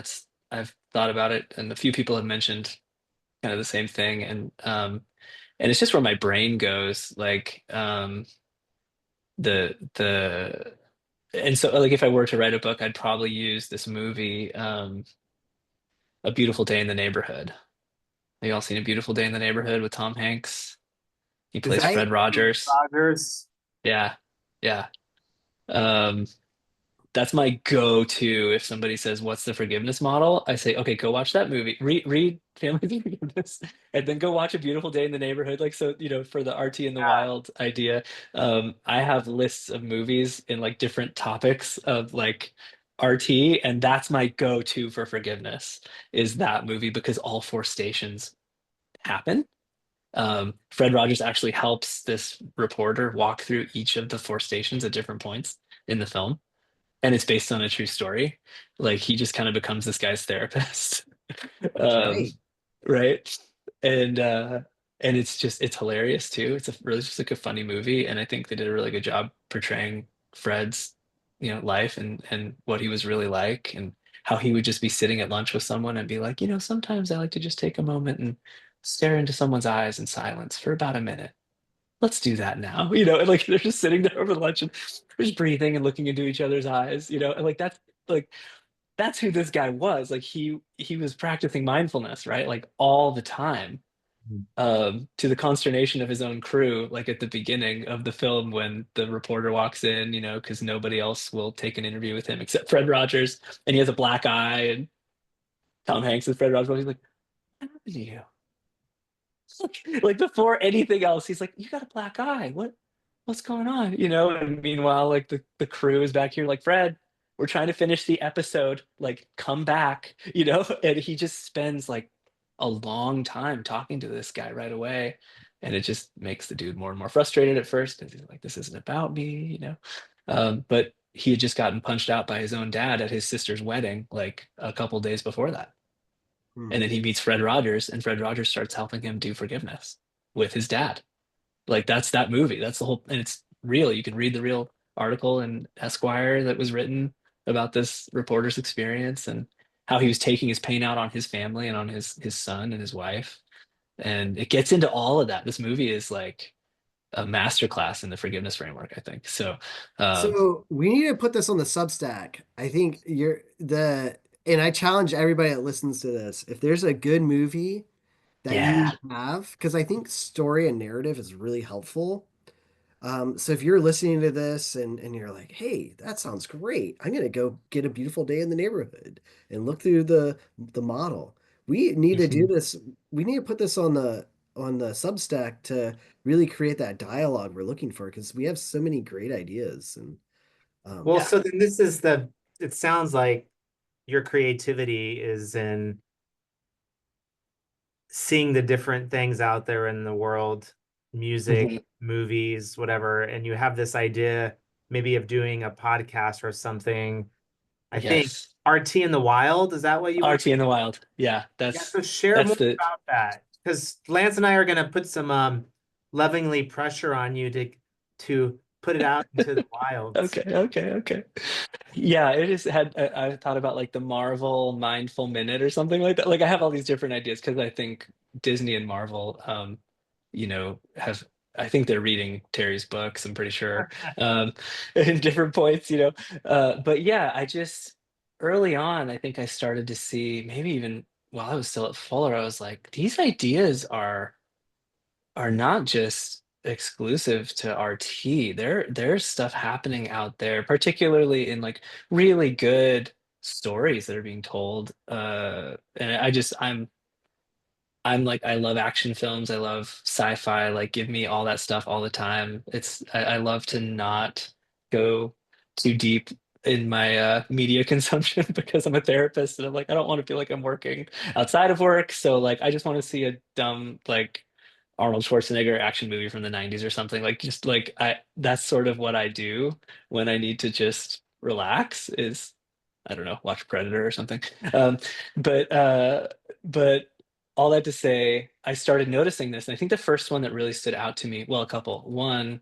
I've thought about it and a few people have mentioned kind of the same thing and it's just where my brain goes like the and so like if I were to write a book, I'd probably use this movie A Beautiful Day in the Neighborhood. Have you all seen A Beautiful Day in the Neighborhood with Tom Hanks? He Is plays that I Fred Rogers. Rogers? Yeah. Yeah. Um That's my go-to if somebody says, "What's the forgiveness model?" I say, "Okay, go watch that movie. Read Family Forgiveness, and then go watch A Beautiful Day in the Neighborhood." Like so, for the RT in the Wild idea, I have lists of movies in like different topics of like RT, and that's my go-to for forgiveness is that movie because all four stations happen. Fred Rogers actually helps this reporter walk through each of the four stations at different points in the film, and it's based on a true story. Like he just kind of becomes this guy's therapist. That's um, great. right. And it's hilarious too. It's a really just like a funny movie, and I think they did a really good job portraying Fred's, life and what he was really like, and how he would just be sitting at lunch with someone and be like, sometimes I like to just take a moment and stare into someone's eyes in silence for about a minute. Let's do that now. And like they're just sitting there over lunch and just breathing and looking into each other's eyes, and like that's who this guy was. Like he was practicing mindfulness, right? Like all the time. To the consternation of his own crew, like at the beginning of the film when the reporter walks in, because nobody else will take an interview with him except Fred Rogers, and he has a black eye, and Tom Hanks and Fred Rogers, he's like, "What happened to you?" Like before anything else, he's like, "You got a black eye. What? what's going on? And meanwhile, like the crew is back here, like, Fred, we're trying to finish the episode. Like, come back, And he just spends like a long time talking to this guy right away. And it just makes the dude more and more frustrated at first because he's like, this isn't about me. But he had just gotten punched out by his own dad at his sister's wedding, like a couple days before that. Hmm. And then he meets Fred Rogers, and Fred Rogers starts helping him do forgiveness with his dad. Like, that's that movie. That's the whole, and it's real. You can read the real article in Esquire that was written about this reporter's experience and how he was taking his pain out on his family and on his son and his wife. And it gets into all of that. This movie is like a masterclass in the forgiveness framework, I think. So, um, So we need to put this on the Substack. I think and I challenge everybody that listens to this. If there's a good movie that yeah. you have, because I think story and narrative is really helpful. So if you're listening to this and you're like, hey, that sounds great. I'm gonna go get a beautiful day in the neighborhood and look through the model. We need to do Mhm. this. We need to put this on the Substack to really create that dialogue we're looking for because we have so many great ideas and Well, um Yeah. so then it sounds like your creativity is in seeing the different things out there in the world, music, Mhm. movies, whatever, and you have this idea maybe of doing a podcast or something. I think Yes. RT in the Wild, is that what you want? RT in the Wild. Yeah, Yeah, that's so share that's more the about that. Because Lance and I are gonna put some lovingly pressure on you to put it out into the wilds. okay, okay, okay. Yeah, it is had I thought about like the Marvel Mindful Minute or something like that. Like, I have all these different ideas because I think Disney and Marvel have I think they're reading Terry's books, I'm pretty sure. Um in different points. But yeah, I just early on I think I started to see, maybe even while I was still at Fuller, I was like, these ideas are not just exclusive to RT. There's stuff happening out there, particularly in like really good stories that are being told. And I'm like, I love action films. I love sci-fi. Like, give me all that stuff all the time. I love to not go too deep in my media consumption because I'm a therapist and I'm like, I don't want to feel like I'm working outside of work. So like, I just want to see a dumb like Arnold Schwarzenegger action movie from the 90s or something. Like, just like, that's sort of what I do when I need to just relax is, I don't know, watch Predator or something. Um, but uh, but all that to say, I started noticing this, and I think the first one that really stood out to me, well, a couple. One,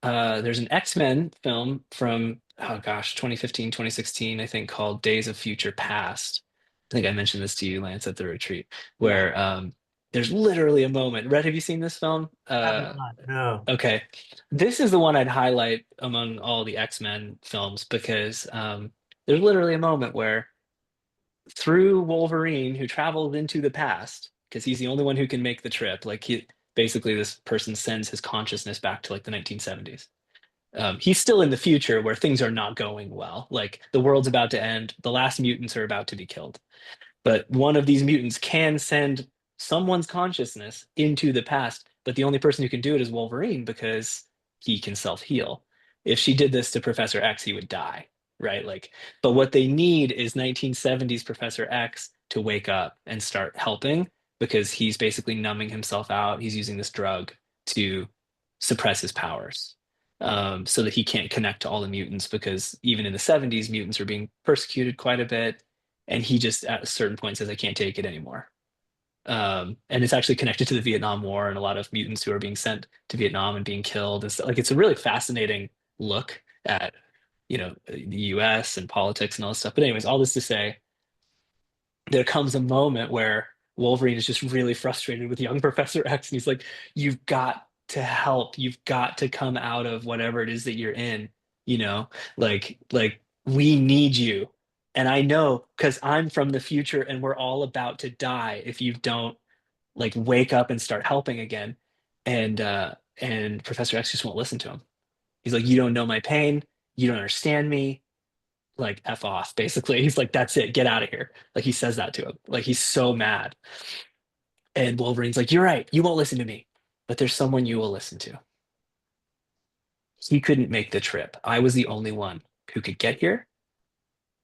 there's an X-Men film from, oh gosh, 2015, 2016, I think, called Days of Future Past. I think I mentioned this to you, Lance, at the retreat, yeah. where there's literally a moment. Rhett, have you seen this film? Have not, no. Okay. This is the one I'd highlight among all the X-Men films because there's literally a moment where, through Wolverine, who travels into the past, because he's the only one who can make the trip, like, basically this person sends his consciousness back to like the 1970s. He's still in the future where things are not going well. Like, the world's about to end, the last mutants are about to be killed. But one of these mutants can send someone's consciousness into the past, but the only person who can do it is Wolverine because he can self-heal. If she did this to Professor X, he would die, right? Like, but what they need is 1970s Professor X to wake up and start helping because he's basically numbing himself out. He's using this drug to suppress his powers. So that he can't connect to all the mutants because even in the 70s, mutants were being persecuted quite a bit, and he just at a certain point says, I can't take it anymore. And it's actually connected to the Vietnam War and a lot of mutants who are being sent to Vietnam and being killed and stuff. Like, it's a really fascinating look at the US and politics and all this stuff. But anyways, all this to say, there comes a moment where Wolverine is just really frustrated with young Professor X, and he's like, "You've got to help. You've got to come out of whatever it is that you're in. You know, like we need you." And I know because I'm from the future, and we're all about to die if you don't like wake up and start helping again. And Professor X just won't listen to him. He's like, "You don't know my pain. You don't understand me, like, F off," basically. He's like, that's it, get out of here. Like, he says that to him. Like, he's so mad. And Wolverine's like, you're right, you won't listen to me, but there's someone you will listen to. He couldn't make the trip. I was the only one who could get here.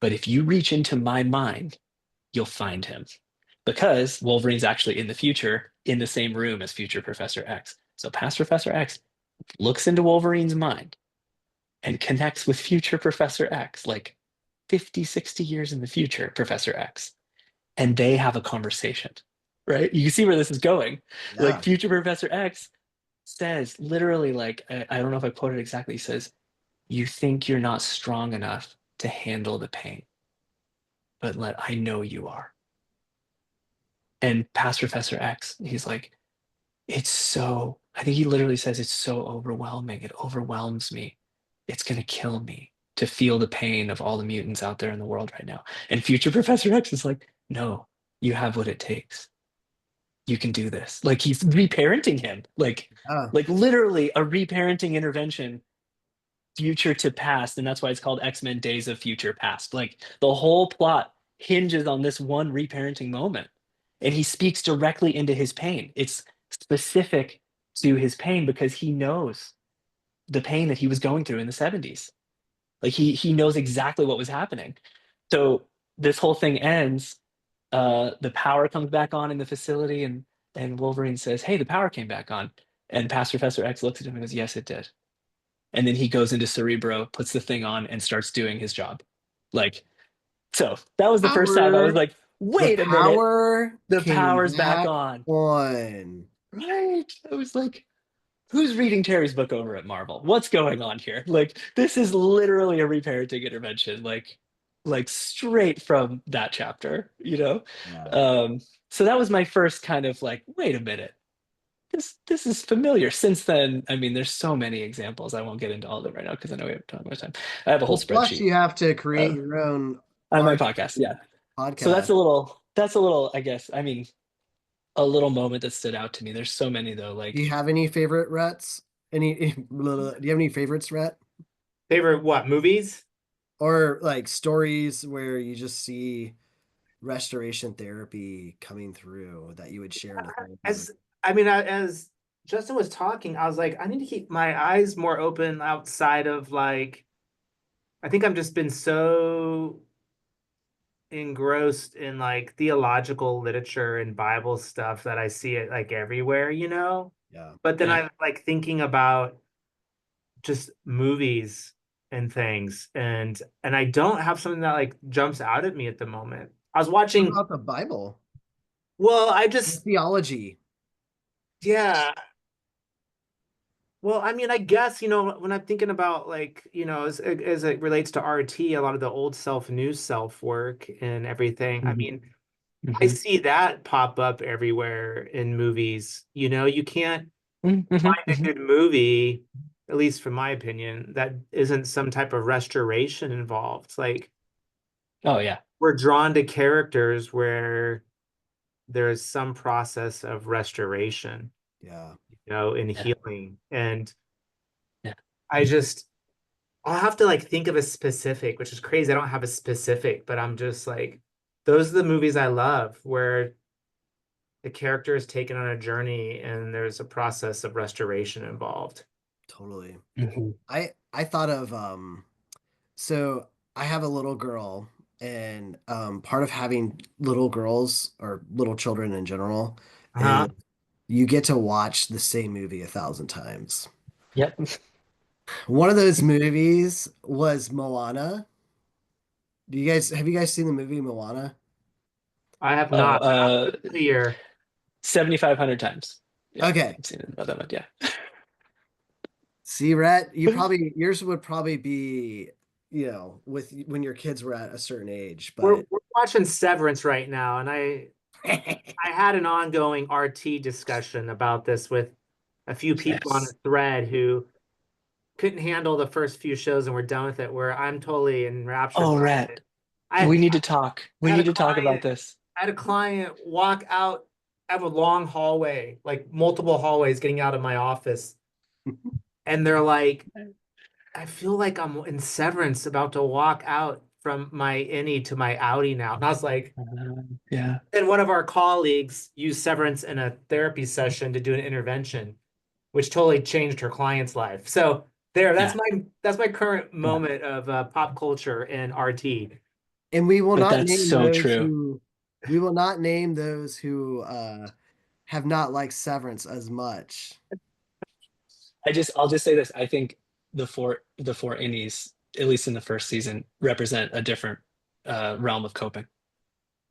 But if you reach into my mind, you'll find him. Because Wolverine's actually in the future in the same room as future Professor X. So past Professor X looks into Wolverine's mind and connects with future Professor X, like 50, 60 years in the future, Professor X. And they have a conversation, right? You can see where this is going. Like Yeah. future Professor X says, literally, like, I don't know if I quoted exactly, he says, you think you're not strong enough to handle the pain, but I know you are. And past Professor X, he's like, it's so, I think he literally says, it's so overwhelming. It overwhelms me. It's going to kill me to feel the pain of all the mutants out there in the world right now. And future Professor X is like, no, you have what it takes. You can do this. Like he's reparenting him, Yeah. like literally a reparenting intervention, future to past. And that's why it's called X-Men Days of Future Past. Like the whole plot hinges on this one reparenting moment. And he speaks directly into his pain. It's specific to his pain because he knows the pain that he was going through in the 70s. Like he knows exactly what was happening. So this whole thing ends. The power comes back on in the facility, and Wolverine says, "Hey, the power came back on." And past Professor X looks at him and goes, "Yes, it did." And then he goes into Cerebro, puts the thing on, and starts doing his job. Like, so that was the first time I was Power. like, The "Wait a minute, power the came power's back back on." on. Right? I was like, who's reading Terry's book over at Marvel? What's going on here? Like, this is literally a reparenting intervention, like straight from that chapter, you know? Yeah. Um, so that was my first kind of like, wait a minute, this is familiar. Since then, I mean, there's so many examples. I won't get into all of them right now because I know we have too much time. I have a whole Well, plus spreadsheet you have to create uh, your own on my art podcast. Yeah. So podcast. that's a little, I guess, I mean, a little moment that stood out to me. There's so many though, Do you like, have any favorite Rets? Any do you have any favorites, Rhett? Favorite what movies? Or like stories where you just see restoration therapy coming through that you would share in a therapy room? As I mean, as Justin was talking, I was like, I need to keep my eyes more open outside of like, I think I've just been so engrossed in like theological literature and Bible stuff that I see it like everywhere, you know? Yeah. But then yeah. I like thinking about just movies and things and I don't have something that like jumps out at me at the moment. I was What watching, about the Bible? well, I The just theology. yeah. Well, I mean, I guess, you know, when I'm thinking about like, you know, as it relates to RT, a lot of the old self, new self work and everything. I Mhm, mean, I mhm, see that pop up everywhere in movies. You know, you can't mhm, find a mhm. good movie, at least from my opinion, that isn't some type of restoration involved. Like Oh yeah. we're drawn to characters where there's some process of restoration, Yeah. you know, in Yeah. healing. And Yeah. I just I'll have to like think of a specific, which is crazy. I don't have a specific, but I'm just like, those are the movies I love where the character is taken on a journey and there's a process of restoration involved. Totally. Mhm. I thought of so I have a little girl, and part of having little girls or little children in general is Uh-huh. you get to watch the same movie 1,000 times. Yep. One of those movies was Moana. Do you guys have you guys seen the movie Moana? I have Oh, not, but I'm familiar. 7,500 times. Yeah, Okay. I've seen it about that much. Yeah. See, Rhett, you probably yours would probably be, with when your kids were at a certain age, but We're watching Severance right now, and I had an ongoing RT discussion about this with a few people on a Yes. thread who couldn't handle the first few shows and were done with it, where I'm totally enraptured Oh, by Rhett, it. I we need to talk. I We had a need to talk about client, this. I had a client walk out. I have a long hallway, like multiple hallways getting out of my office. And they're like, I feel like I'm in Severance about to walk out from my innie to my outie now. And I was like, Yeah. and one of our colleagues used Severance in a therapy session to do an intervention, which totally changed her client's life. So There, Yeah, that's my current yeah. moment of pop culture and RT. And we will But not that's name so those true. who we will not name those who have not liked Severance as much. I'll just say this. I think the four innies, at least in the first season, represent a different realm of coping.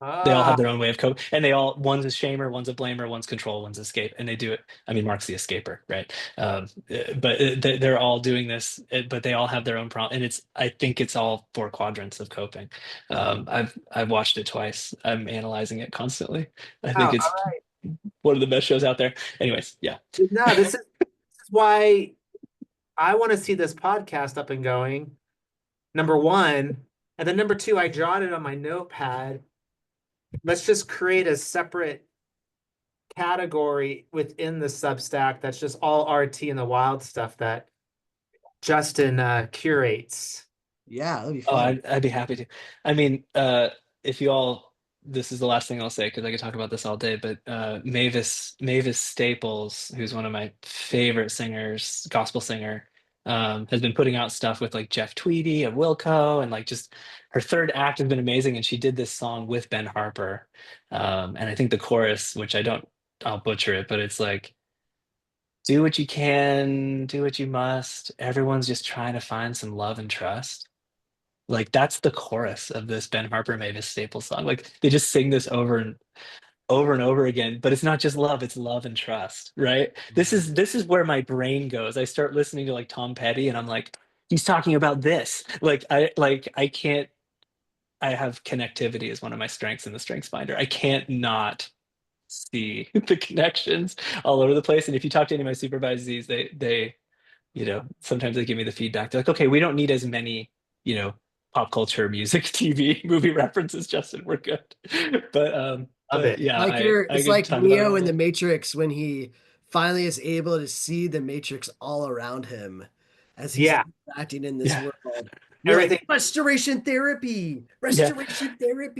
They all Ah, have their own way of coping, and they all one's a shamer, one's a blamer, one's control, one's escape, and they do it. I mean, Mark's the escaper, right? But they're all doing this, but they all have their own problem, and it's I think it's all four quadrants of coping. I've watched it twice. I'm analyzing it constantly. I think wow. it's one of the best shows out there. Anyways, yeah. No, this is why I want to see this podcast up and going. Number one, and then number two, I jotted on my notepad. Let's just create a separate category within the Substack that's just all RT and the wild stuff that Justin curates. Yeah, that'll be Oh, fun. I'd be happy to. I mean, if you all, this is the last thing I'll say because I could talk about this all day. But Mavis Staples, who's one of my favorite singers, gospel singer, has been putting out stuff with like Jeff Tweedy of Wilco, and like just her third act has been amazing. And she did this song with Ben Harper, and I think the chorus, which I'll butcher it, but it's like, "Do what you can, do what you must. Everyone's just trying to find some love and trust." Like that's the chorus of this Ben Harper Mavis Staples song. Like they just sing this over and over again, but it's not just love, it's love and trust, right? This is where my brain goes. I start listening to like Tom Petty and I'm like, he's talking about this. I can't I have connectivity as one of my strengths in the strengths finder. I can't not see the connections all over the place. And if you talk to any of my supervisees, they sometimes they give me the feedback. They're like, okay, we don't need as many, you know, pop culture, music, TV, movie references, Justin. We're good. Love But it. yeah, I It's could like talk about it Neo all in the day. Matrix when he finally is able to see the Matrix all around him as he's Yeah, acting in this Yeah. world. You're like everything. Yeah. restoration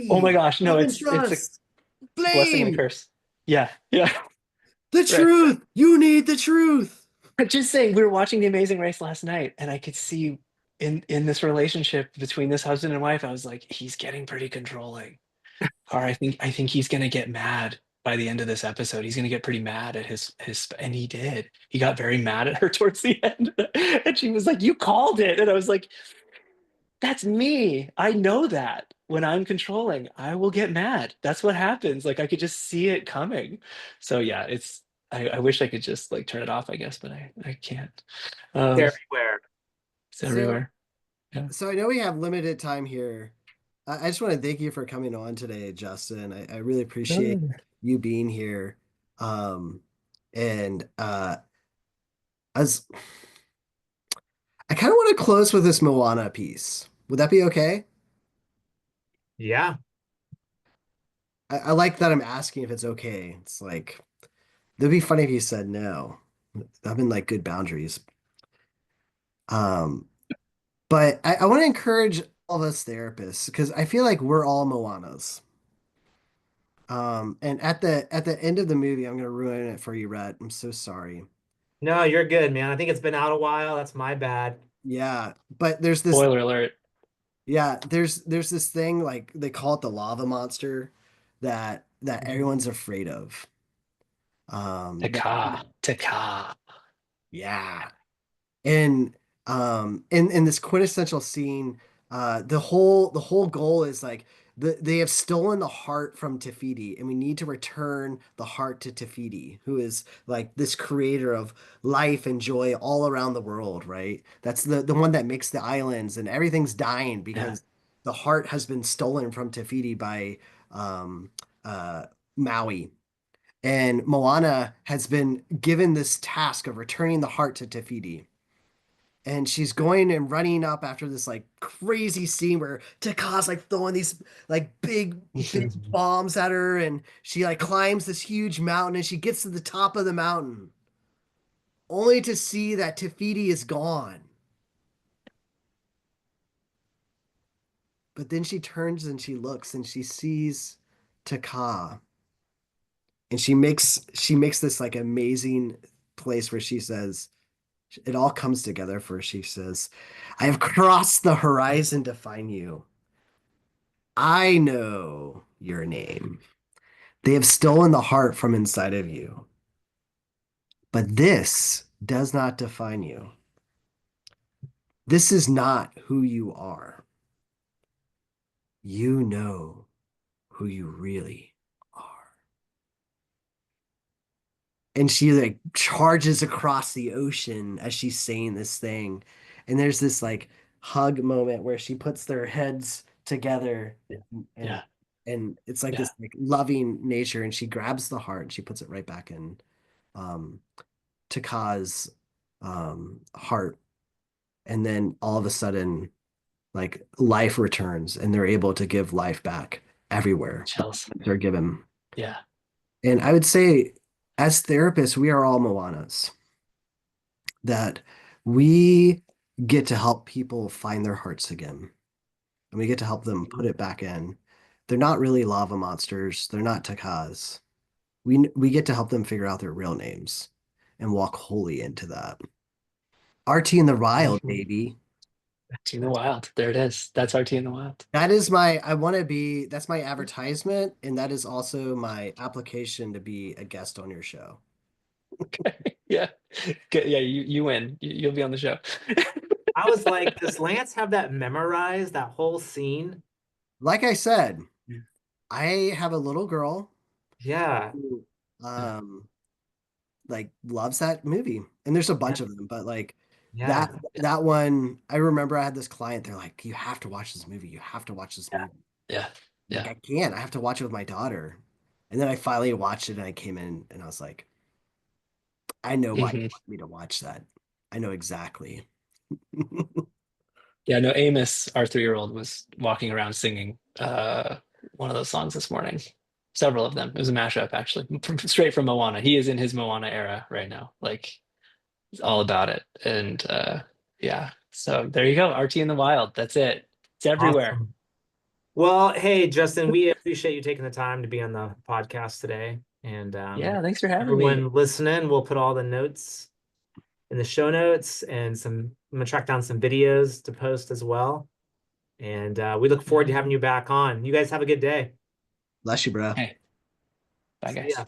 Oh my therapy, gosh, no, love and it's a trust, blessing and a blame, curse. Yeah, yeah, the right. truth. You need the truth. But just saying, we were watching The Amazing Race last night, and I could see in this relationship between this husband and wife, I was like, he's getting pretty controlling. Or I think he's gonna get mad by the end of this episode. He's gonna get pretty mad at and he did. He got very mad at her towards the end. And she was like, "You called it." And I was like, "That's me. I know that. When I'm controlling, I will get mad. That's what happens." Like I could just see it coming. So yeah, I wish I could just like turn it off, I guess, but I can't. It's Um, everywhere. it's So, everywhere. Yeah. so I know we have limited time here. I just want to thank you for coming on today, Justin. I really appreciate you being here. Um, and as I kind of want to close with this Moana piece. Would that be okay? Yeah. I like that I'm asking if it's okay. It's like, it'd be funny if you said no. I've been like good boundaries. Um, but I want to encourage all of us therapists because I feel like we're all Moanas. And at the end of the movie, I'm gonna ruin it for you, Rhett. I'm so sorry. No, you're good, man. I think it's been out a while. That's my bad. Yeah, but there's this Spoiler alert. yeah, there's this thing like they call it the lava monster that everyone's afraid of. That Taka. Taka. yeah. And in this quintessential scene, the whole goal is like they have stolen the heart from Tafiti, and we need to return the heart to Tafiti, who is like this creator of life and joy all around the world, right? That's the one that makes the islands, and everything's dying Yeah. because the heart has been stolen from Tafiti by um Maui. And Moana has been given this task of returning the heart to Tafiti, and she's going and running up after this like crazy scene where Taka's like throwing these like big bombs at her, and she like climbs this huge mountain, and she gets to the top of the mountain only to see that Tafiti is gone. But then she turns and she looks and she sees Taka, and she makes this like amazing place where she says, It all comes together for her. She says, I have crossed the horizon to find you. I know your name. They have stolen the heart from inside of you. But this does not define you. This is not who you are. You know who you really are. And she like charges across the ocean as she's saying this thing. And there's this like hug moment where she puts their heads together and Yeah. and it's like Yeah. this like loving nature, and she grabs the heart and she puts it right back in um Taka's heart. And then all of a sudden, like life returns and they're able to give life back everywhere Chills. they're given. Yeah. And I would say, as therapists, we are all Moanas, that we get to help people find their hearts again. And we get to help them put it back in. They're not really lava monsters. They're not Takas. We get to help them figure out their real names and walk wholly into that. RT in the wild, Mhm. baby. RT in the wild. There it is. That's RT in the wild. That is my, I want to be, that's my advertisement. And that is also my application to be a guest on your show. Yeah. Good. Yeah, you win. You'll be on the show. I was like, does Lance have that memorized, that whole scene? Like I said, Yeah. I have a little girl Yeah. who Yeah. like loves that movie. And there's a bunch of them, but like that Yeah. that one, I remember I had this client, they're like, you have to watch this movie. You have to watch this Yeah. movie. Yeah. I'm like, Yeah. I can't. I have to watch it with my daughter. And then I finally watched it and I came in and I was like, I know why you Hmm. want me to watch that. I know exactly. Yeah, no, Amos, our 3-year-old, was walking around singing one of those songs this morning. Several of them. It was a mashup, actually, straight from Moana. He is in his Moana era right now. Like, he's all about it. And yeah, so there you go. RT in the wild. That's it. It's everywhere. Awesome. Well, hey, Justin, we appreciate you taking the time to be on the podcast today. And Yeah, thanks for having me. everyone listening, we'll put all the notes in the show notes and I'm gonna track down some videos to post as well. And we look forward Yeah. to having you back on. You guys have a good day. Bless you, bro. Hey, bye, See guys. ya.